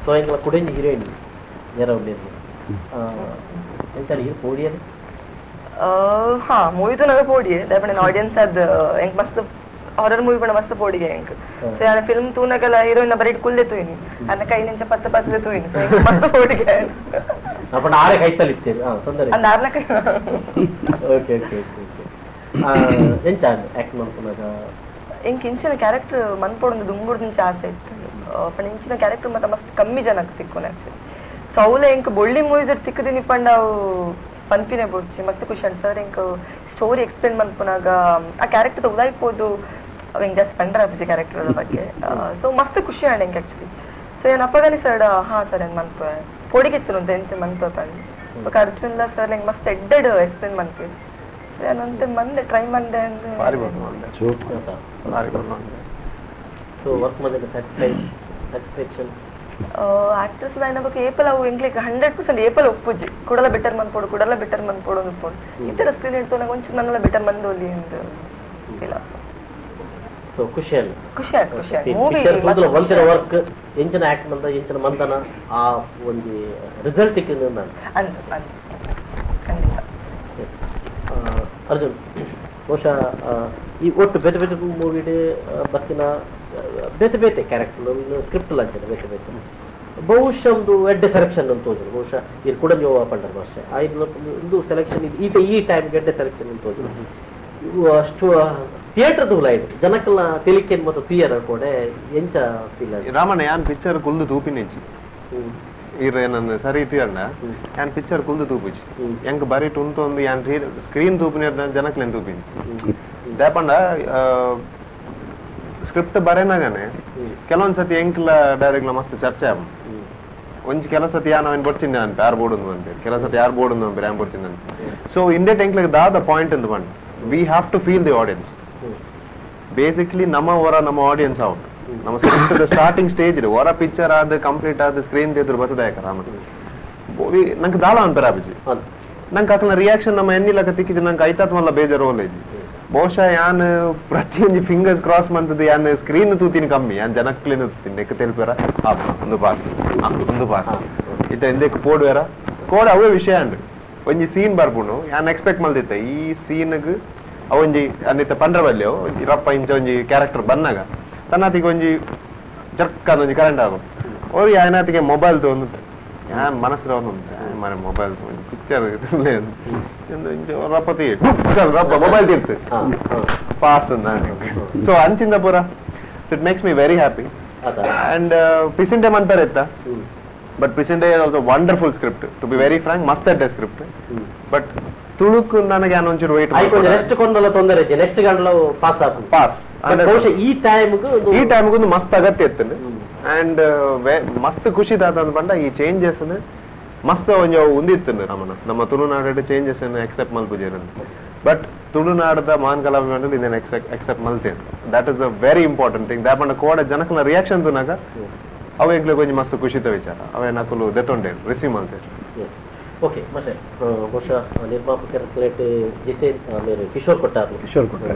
B: ಸೊ ಇಂಗ್ಲ ಕುಡಿಂಜಿ ಹೀರೋಯಿನ್ ಯಾರ ಉಳ್ಳೇದು ಎಂಚಾರಿ ಇದು ಪೋಡಿಯದು
F: हाँ मूवी तो नवे पोड़ी है लेकिन ऑडियंस अद एक मस्त हॉरर मूवी पण मस्त पोड़ी है एक सो याने फिल्म तू नगला हीरोइन बरेट कुल देतो इनी अन्न कई निंच पत्त पत्त देतो इनी सो मस्त पोड़ी है
B: आपण आरे ಕೈತಲಿತ್ತೆ ತೊಂದರೆ
F: ಅಂದ ಆರ್ನ ಕೈ
B: ಓಕೆ ಎಂಚ ಆಕ್ಟ್ ಮಾಡ್ಕೊಂಡಾಗ
F: ಇಂಕ ಇಂಚಿನ ಕ್ಯಾರೆಕ್ಟರ್ ಮನ್ಪೊಡೊಂದು ದುಂಗುಡ್ದಿಂಚ ಆಸೆ ಇತ್ತು ಪಣ ಇಂಚಿನ ಕ್ಯಾರೆಕ್ಟರ್ ಮತ್ತ ಮಸ್ತ್ ಕಮ್ಮಿ ಜನಕ್ಕೆ ತಿಕ್ಕೋನೆ ಆಕ್ಚುಲಿ ಸೊ ಅವಲೆ ಇಂಕ ಬೊಳ್ಳಿ ಮೂವೀಸ್ ತಿಕ್ಕದಿನಿ ಪಂಡ ಅವು ಪನ್ಪಿನೇ ಬುಡ್ಚಿ ಮಸ್ತ್ ಖುಷಿ ಅನ್ ಸರ್ ಇಂಕ ಸ್ಟೋರಿ ಎಕ್ಸ್ಪ್ಲೇನ್ ಮನ್ಪುನಾಗ ಆ ಕ್ಯಾರೆಕ್ಟರ್ ಉದಾಯಿಪೋದು ಅವ ಹಿಂಗೆ ಜಸ್ಟ್ ಪಂಡ್ರ ಅಪ್ಪಿಜಿ ಕ್ಯಾರೆಕ್ಟರ್ ಬಗ್ಗೆ ಸೊ ಮಸ್ತ್ ಖುಷಿ ಆಂಡ್ ಇಂಕ ಆಕ್ಚುಲಿ ಸೊ ಏನು ಅಪ್ಪಗನಿ ಸರ್ ಹಾ ಸರ್ ಏನು ಮನ್ಪ ಪೊಡಿಗಿತ್ತು ಅಂತ ಎಂಚ ಮನ್ಪ ಪಂಡ್ ಅರ್ಜುನ್ಲ ಸರ್ ಹಿಂಗೆ ಮಸ್ತ್ ಎಡ್ಡೆಡ್ ಎಕ್ಸ್ಪ್ಲೇನ್ ಮನ್ಪಿ ಸೊ ಏನಂತ ಮಂದೆ ಟ್ರೈ ಮಂದೆ
B: ಸೊ ವರ್ಕ್ ಮಾಡಿದ ಸ್ಯಾಟಿಸ್ಫ್ಯಾಕ್ಷನ್
F: ಆಕ್ಟರ್ಸ್ దాని ಬಗ್ಗೆ ಏಪಲ್ ಅವು ಇಂಗ್ಲಿಕ್ 100% ಏಪಲ್ ಒಪ್ಪುಜಿ ಕುಡಲ ಬೆಟರ್ ಮನ್ಪೋಡು ಅನ್ಪೋಡು ಇತರ ಸ್ಕ್ರೀನ್ ಇಡ್ತು ನಂಗೆ ಒಂಚೂರು ನನ್ನಲ್ಲ ಬೆಟರ್ ಮಂದೋಲಿ ಅಂತ ಇಲ್ಲ
B: ಸೊ ಖುಷಿ
F: ಮೂವಿ
B: ಒಂದಿನ ವರ್ಕ್ ಎಂಚಿನ ಆಕ್ಟ್ ಮಂದ ಎಂಚಿನ ಮಂದನ ಆ ಒಂದು ರಿಸಲ್ಟ್ ಇಕ್ಕಿನ ಅರ್ಜುನ್ ಬಹುಶಃ ಈ ಒಟ್ಟು ಬೇತೆ ಬೇತೆ ಮೂವಿಡೆ ಬತ್ತಿನ ಬೇತೆ ಬೇತೆ ಕ್ಯಾರೆಕ್ಟರ್ ಸ್ಕ್ರಿಪ್ಟ್ ಲಂಚನೆ ಬೇತೆ ಬೇತೆ ಬಹುಶಃ ಒಂದು ಎಡ್ಡೆ ಸೆಲೆಕ್ಷನ್ ಅಂತ ತೋಜರು ಬಹುಶಃ ಇದು ಕೂಡ ನೀವು ಪಂಡರ್ ಅಷ್ಟೇ ಒಂದು ಸೆಲೆಕ್ಷನ್ ಈ ಟೈಮ್ಗೆ ಎಡ್ಡೆ ಸೆಲೆಕ್ಷನ್ ಅಂತ ತೋಜರು ಇವು ಅಷ್ಟು ಥಿಯೇಟರ್ದು ಲೈಟ್ ಜನಕ್ಕೆಲ್ಲ ತಿಳಿಕೇನು ಮತ್ತು ಥಿಯೇಟರ್ ಕೂಡ ಎಂಚ ಫೀಲ್
D: ರಾಮಣ್ಣ ಯಾನ್ ಪಿಕ್ಚರ್ ಕುಲ್ದು ತೂಪಿನಿಚ್ಚಿ ಇರ ನನ್ನ ಸರಿ ಇತ್ತಿಯಣ್ಣ ಯಾನ್ ಪಿಕ್ಚರ್ ಕುಲ್ದು ತೂಪಿಚ್ಚಿ ಎಂಕ್ ಬರೀಟ್ ಉಂತೊಂದು ಯಾನ್ ಸ್ಕ್ರೀನ್ ತೂಪಿನ ಜನಕ್ಲೆನ್ ತೂಪಿನಿ ದೇಪಂಡ ಸ್ಕ್ರಿಪ್ಟ್ ಬರೇನಾಗನೆ ಕೆಲವೊಂದ್ ಸತಿ ಎಂಕ್ಲ ಡೈರೆಕ್ಟ್ಲ ಮಸ್ತ್ ಚರ್ಚೆ ಆಗ ಒಂಜಿ ಕೆಲವು ಸತಿ ಯಾನ್ ಅವನ್ ಬರ್ಚಿಂದೆ ಅಂತ ಯಾರು ಬೋಡುಂದು ಅಂತ ಕೆಲವು ಸತಿ ಯಾರು ಬೋಡುಂದು ಅಂತ ಯಾನ್ ಬರ್ಚಿಂದೆ ಅಂತ ಸೊ ಇಂದೇಟ್ ಎಂಕ್ಲ ದಾದ ಪಾಯಿಂಟ್ ಎಂದು ಬಂದು we have to feel the audience basically ನಮ್ಮ ಆಡಿಯನ್ಸ್ ಔಟ್ ನಮ್ಮ ಸ್ಕ್ರಿಪ್ಟ್ ಸ್ಟಾರ್ಟಿಂಗ್ ಸ್ಟೇಜ್ ಹೊರ ಪಿಕ್ಚರ್ ಆದ ಕಂಪ್ಲೀಟ್ ಆದ ಸ್ಕ್ರೀನ್ ತೆದ್ರು ಬರ್ತದಾಯಕ ನಂಗೆ ದಾಳ ಅನ್ಪರಾಬಿಜಿ ನಂಗೆ ಅಕ್ಲ ರಿಯಾಕ್ಷನ್ ನಮ್ಮ ಎನ್ನಿಲಕ ತಿಕ್ಕಿಜಿ ನಂಗೆ ಐತಾತ್ ಮಲ್ಲ ಬೇಜಾರು ಓಲ್ಲ ಇದ್ದಿ ಬಹುಶಃ ಯಾನ್ ಪ್ರತಿಯೊಂದು ಫಿಂಗರ್ಸ್ ಕ್ರಾಸ್ ಮಂತದ್ದು ಯಾನ್ ಸ್ಕ್ರೀನ್ ತೂತೀನಿ ಕಮ್ಮಿ ಯಾನ್ ಜನಕ್ಲೇನು ತೂತೀನಿ ನೆಕ್ ತೆಲ್ಪೇರ ಒಂದು ಪಾಸ್ ಇತ್ತ ಎಂದಕ್ಕೆ ಪೋಡ್ವೇರ ಕೋಡ್ ಅವೇ ವಿಷಯ ಅಂಡ್ ಒಂಜಿ ಸೀನ್ ಬರ್ಪುಂಡು ಯಾನ್ ಎಕ್ಸ್ಪೆಕ್ಟ್ ಮಲ್ದಿತ್ತ ಈ ಸೀನ್ಗ್ ಅವೊಂಜಿ ಅನ್ನಿತ್ತ ಪಂಡ್ರಬಲ್ಯೋ ಒಂಜಿ ರಪ್ಪ ಇಂಚ ಒಂಜಿ ಕ್ಯಾರೆಕ್ಟರ್ ಬಂದಾಗ ತನ್ನತಿಗೆ ಒಂಜಿ ಜರ್ಕ್ ಅದೊಂಜಿ ಕರೆಂಟ್ ಆಗೋದು ಅವ್ರು ಯಾನತಿಗೆ ಮೊಬೈಲ್ ತೊಂದು ಯಾನ್ ಮನಸ್ಸು ಮನೆ ಮೊಬೈಲ್ ಪಿಕ್ಚರ್ ರಪ್ಪ ರಪ್ಪ ಮೊಬೈಲ್ ತೀರ್ತು ಪಾಸ್ ಸೊ ಅಂಚಿಂದ ಪೂರ so it makes me very happy and ಪಿಸಿಂಡೆ ಮಂತಾರೆ ಇತ್ತ ಬಟ್ ಪಿಸಿಂಡೆ also wonderful script to be very frank ಮಸ್ತ್ ಅಡ್ಡೆ ಸ್ಕ್ರಿಪ್ಟ್ ಬಟ್ ತುಳುಕು ನನಗೆ ಒಂಚೂರು ವೆಯ್ಟ್
B: ನೆಕ್ಸ್ಟ್ ಕೊಂಡಲ್ಲ ತೊಂದರೆ ನೆಕ್ಸ್ಟ್ ಗಂಟಲು ಪಾಸ್ ಬಹುಶಃ ಈ ಟೈಮ್ಗೂ
D: ಒಂದು ಮಸ್ತ್ ಅಗತ್ಯ ಇತ್ತು ಅಂಡ್ ಮಸ್ತ್ ಖುಷಿ ದಾದ ಬಂಡ ಈ ಚೇಂಜಸ್ ಮಸ್ತ್ ಒಂಜ ಉಂದಿತ್ತು ನಮ್ಮ ತುಳುನಾಡು ಚೇಂಜಸ್ ಎಕ್ಸೆಪ್ಟ್ ಮಲ್ಪುಜೇರು ಬಟ್ ತುಳುನಾಡದ ಮಾನ್ ಕಲಾವಿದರು ಇದನ್ನ ಎಕ್ಸೆಪ್ಟ್ ಮಲ್ತೇನೆ that is a very important thing ದಾಪಂಡ ಕೋಡ ಜನಕಲ ರಿಯಾಕ್ಷನ್ ತುನಾಗ ಅವೇಗ್ಲಿ ಕೊಂಚ ಮಸ್ತ್ ಖುಷಿತ ವಿಚಾರ ಅವೇ ನಕಲು ದೆತ್ತೊಂಡೇರು ರಿಸೀವ್ ಮಲ್ತೇರು
B: ಓಕೆ ಮತ್ತೆ ಬಹುಶಃ ನಿರ್ಮಾಪಕರ ಪ್ಲೇಟ್ ಜೊತೆ మీరు కిషోర్ కొట్టారు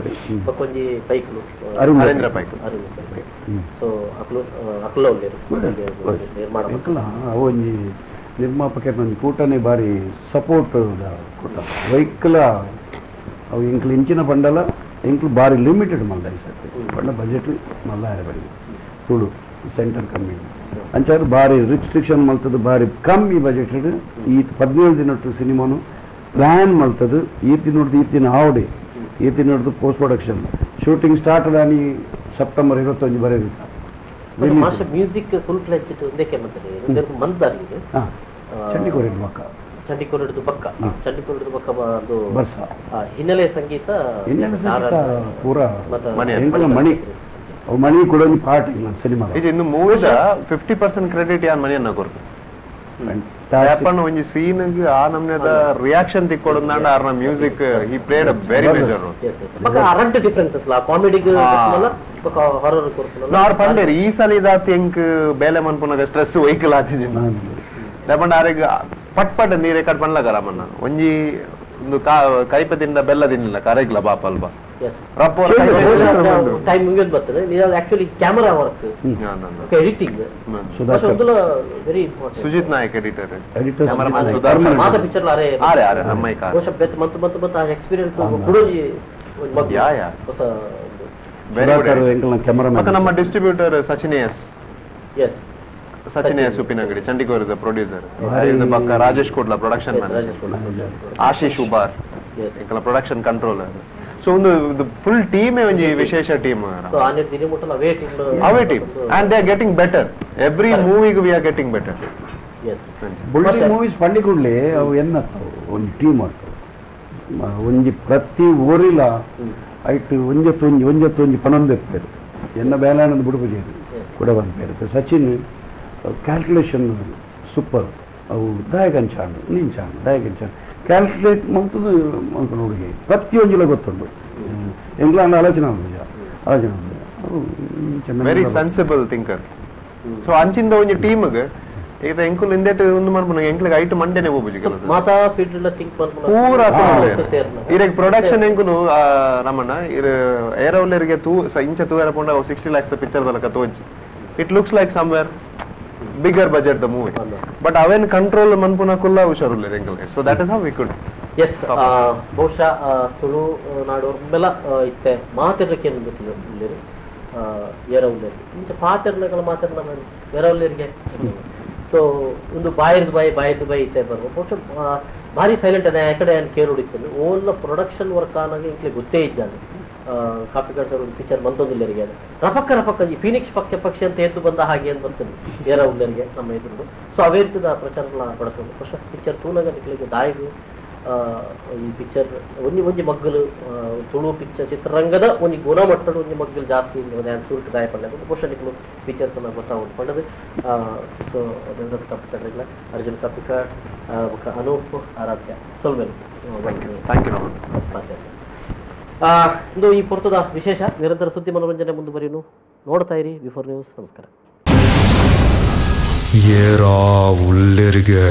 B: కొంచెం పైకులు
D: హరేంద్ర పైకులు
B: సో అక్కలో లేరు నిర్మాణ
C: ಒಂಜಿ ನಿರ್ಮಾಪಕರ ನಂದು ಕೂಟನೇ ಬಾರಿ ಸಪೋರ್ಟ್ ಕೂಟ ವೆಹಿಕಲ್ ಅವು ಇಂಕ್ಲು ಇಂಚಿನ ಬಂಡಲ ಇಂಕ್ಲು ಬಾರಿ ಲಿಮಿಟೆಡ್ ಮಲ್ಲ ಈ ಸರ್ತಿ ಬಂಡ ಬಜೆಟ್ ಮಲ್ಲ ಬರಿ ತುಳು ಸೆಂಟರ್ ಕಮ್ಮಿ ಅಂಚಾರು ಭಾರಿ ರಿಸ್ಟ್ರಿಕ್ಷನ್ ಮಲ್ತದ್ದು ಭಾರಿ ಕಮ್ಮಿ ಬಜೆಟೆಡ್ ಈ 17 ದಿನಟ್ಟು ಸಿನಿಮಾನು ಪ್ಲ್ಯಾನ್ ಮಲ್ತದ್ದು ಈತಿನ ಆವಡೆ ಈತಿನೋಡ್ದು ಪೋಸ್ಟ್ ಪ್ರೊಡಕ್ಷನ್ ಶೂಟಿಂಗ್ ಸ್ಟಾರ್ಟ್ ಆಗಿ ಸೆಪ್ಟೆಂಬರ್ 21 ಬರೆದಿದ್ದ
B: ಮಾಷ ಮ್ಯೂಸಿಕ್ ಫುಲ್ ಫ್ಲೆಜ್ಡ್ ಒಂದಕ್ಕೆ ಮತ್ತೆ ಮಂದಾರಿ ಇದೆ
C: ಚಂಡಿಕೋರಿನ ಪಕ್ಕ
B: ಚಂಡಿಕೋರಿದು ಪಕ್ಕ ಒಂದು ಹಿನ್ನೆಲೆ ಸಂಗೀತ
C: ಪೂರ ಮಣಿ ಮಣಿ ಕೂಡ ಒಂದು ಪಾರ್ಟ್ ಇಲ್ಲ ಸಿನಿಮಾ
D: ಇದು ಇನ್ನು ಮೂವಿದ 50% ಕ್ರೆಡಿಟ್ ಯಾನ್ ಮನಿ ಅನ್ನ ಕೊರ್ತು ಯಾಪಣ್ಣ ಒಂಜಿ ಸೀನ್ ಆ ನಮ್ನೆದ ರಿಯಾಕ್ಷನ್ ತಿಕ್ಕೊಡಂದಾಂಡ ಆರ್ನ music he played a very major role
B: ಬಕ ಅರಂಟ್ ಡಿಫರೆನ್ಸಸ್ ಲಾ ಕಾಮಿಡಿ ಮಲ್ಲ ಬಕ ಹಾರರ್ ಕೊರ್ತು
D: ನಾರ್ ಪಂಡೇರ್ ಈ ಸಲ ಇದಾತಿ ಎಂಕ್ ಬೇಲೆ ಮನ್ಪುನಗ ಸ್ಟ್ರೆಸ್ ವೆಹಿಕಲ್ ಆತಿಜಿ ಯಾಪಣ್ಣ ಆರೆಗ ಪಟ್ ನೀ ರೆಕಾರ್ಡ್ ಪಣ್ಲಗರ ಮನ್ನ ಒಂಜಿ ಒಂದು ಕೈಪದಿಂದ ಬೆಲ್ಲ ತಿನ್ನಿಲ್ಲ ಕರೆಗ್ಲ ಬಾಪ ಅಲ್ವಾ
B: ಟೈಮ್ ಮುಗಿಯೋದು ಬರ್ತದೆ actually camera work editing very important
D: Sujith Nayak editor
B: cameraman ಮಾತ ಪಿಕ್ಚರ್ ಲಾರೆ
D: ಅಮ್ಮೈ ಕಾರ್
B: ಬಹುಶಃ ಮತ್ತ ಎಕ್ಸ್ಪೀರಿಯನ್ಸ್ ಕುಡೋಜಿ
D: ಯಾ ಹೊಸ ವೆರಿ ಗುಡ್ ಕ್ಯಾಮರಾಮನ್ ಮತ್ತೆ ನಮ್ಮ ಡಿಸ್ಟ್ರಿಬ್ಯೂಟರ್ ಸಚಿನ್ ಎಸ್ ಉಪ್ಪಿನಂಗಡಿ ಚಂಡಿಕೋರದ ಪ್ರೊಡ್ಯೂಸರ್ ಪಕ್ಕ ರಾಜೇಶ್ ಕೋಟ್ಲ ಪ್ರೊಡಕ್ಷನ್ ಮ್ಯಾನೇಜರ್ ಆಶೀಶ್ ಉಬಾರ್ ಇಂಕಲ ಪ್ರೊಡಕ್ಷನ್ ಕಂಟ್ರೋಲರ್ ಸೊ ಒಂದು ಫುಲ್ ಟೀಮ್ ಒಂಜಿ ವಿಶೇಷ ಟೀಮ್
B: ಸೊ ಆನೆ ದಿನ ಮುಟ್ಟಲ
D: ಅವೇ team and they are getting better every ಮೂವಿಗೆ we are getting better
B: as
C: ಬುಲ್ಟಿ ಮೂವೀಸ್ ಪಂಡಿಕುಡ್ಲೆ ಅವು ಎನ್ನತ್ತವು ಒಂದು ಟೀಮ್ ವರ್ಕ್ ಒಂಜಿ ಪ್ರತಿ ಊರಿಲ ಐಟ್ ಒಂಜತ್ತೊಂಜಿ ಪನೊಂದೆಪ್ಪೇರು ಎನ್ನ ಬೇಲಾನಂದ ಬುಡುಪುಜೇರು ಕೂಡ ಬಂದ್ಪೇರು ಸಚಿನ್ ಕ್ಯಾಲ್ಕುಲೇಷನ್ ಸೂಪರ್ ಅವು ದಾಯಕಂಚಾಂಡು ದಾಯಕಂಚಾಂಡು ಕ್ಯಾಲ್ಕುಲೇಟ್ ಮಂತದ್ದು ಮಂತ್ಕೊಂಡು ಹುಡುಗಿ ಪ್ರತಿಯೊಂದಿಲ ಗೊತ್ತುಂಟು ಎಂಗ್ಲಾಂಡ್ ಆಲೋಚನೆ
D: ವೆರಿ ಸೆನ್ಸಿಬಲ್ ಥಿಂಕರ್ ಸೊ ಅಂಚಿಂದ ಒಂಜಿ ಟೀಮ್ಗೆ ಈಗ ಎಂಕುಲ್ ಇಂದೆಟ್ ಒಂದು ಮಾಡ್ಬೋದು ಎಂಕ್ಲಿಗೆ ಐಟ್ ಮಂಡೆನೆ ಹೋಗ್ಬೇಕು
B: ಮಾತಾ ಫೀಲ್ಡ್ ಥಿಂಕ್ ಮಾಡ್ಬೋದು
D: ಪೂರ ಇರೆಗ್ ಪ್ರೊಡಕ್ಷನ್ ಎಂಕುನು ರಮಣ್ಣ ಏರವಲ್ಲರಿಗೆ ಇಂಚ ತೂರ ಪೊಂಡ 60 lakhs ಪಿಕ್ಚರ್ ದಲಕ ತೋಜಿ it looks like somewhere bigger budget the movie but ಅವೇನ್ ಕಂಟ್ರೋಲ್ ಮನ್ಪುನ ಕುಲ್ಲ ಹುಷಾರುಲ್ಲ ಎಂಕಲ್ಗೆ so that is how we could
B: yes ಬಹುಶಃ ತುಳು ನಾಡು ಬೆಲ್ಲ ಇತ್ತೆ ಮಾತಿರ್ಲಿಕ್ಕೆ ಏನು ಏರವಲ್ಲರಿಗೆ ಇಂಚ ಪಾತಿರ್ನಗಳ ಮಾತಿರ್ನ ಏರವಲ್ಲರಿಗೆ ಸೊ ಒಂದು ಬಾಯಿರ್ದು ಬಾಯಿ ಇತ್ತೆ ಬರ್ಬೋದು ಬಹುಶಃ ಭಾರಿ ಸೈಲೆಂಟ್ ಅದೇ ಆ ಕಡೆ ಏನು ಕೇರ್ ಹೊಡಿತೀನಿ ಓನ್ಲ ಪ್ರೊಡಕ್ಷನ್ ವರ್ಕ್ ಆನಾಗ ಇಂಕ್ಲೆ ಗೊತ್ತೇ ಇದ್ದಾನೆ ಕಾಪಿಕಾಡ್ ಸರ್ ಒಂದು ಪಿಕ್ಚರ್ ಬಂದೊಂದಿಲ್ಲರಿಗೆ ರಪಕ್ಕ ಈ ಫೀನಿಕ್ಸ್ ಪಕ್ಷಿ ಅಂತ ಎದ್ದು ಬಂದ ಹಾಗೆ ಅಂತ ಬರ್ತದೆ ಏರವಲ್ಲರಿಗೆ ನಮ್ಮ ಎದುರು ಸೊ ಅವೇ ರೀತಿಯ ಪ್ರಚಾರ ಪಡ್ಕೊಂಡು ಬಹುಶಃ ಪಿಕ್ಚರ್ ತೂನಾಗ ನಿಕ್ಲಿಗೆ ದಾಯಿಗೂ ಈ ಪಿಕ್ಚರ್ ಒಂಜಿ ಮಗ್ಗಲು ತುಳು ಪಿಕ್ಚರ್ ಚಿತ್ರರಂಗದ ಒಂಜಿ ಗುಣಮಟ್ಟದ ಒಂಜಿ ಮಗ್ಗಲು ಜಾಸ್ತಿ ಸುಲ್ಟ್ ದಾಯ ಪಂಡದು ಬಹುಶಃ ನಿಕ್ಲು ಪಿಕ್ಚರ್ ತನ್ನ ಗೊತ್ತಾಗೋದು ಪಂಡದು ಸೊ ದೇವದಾಸ್ ಕಾಪಿಕಾಡ್ ಅರ್ಜುನ್ ಕಾಪಿಕಾಡ್ ಅನೂಪ್ ಆರಾಧ್ಯ ಸೊಲ್ಮೇಲು
D: ಥ್ಯಾಂಕ್ ಯು
B: ಇದು ಈ ಪೊರ್ತದ ವಿಶೇಷ ನಿರಂತರ ಸುದ್ದಿ ಮನೋರಂಜನೆ ಮುಂದುವರಿನು ನೋಡ್ತಾ ಇರಿ ಬಿಫೋರ್ ನ್ಯೂಸ್ ನಮಸ್ಕಾರ
A: ಏರಾ ಉಳ್ಳೇರಿಗೆ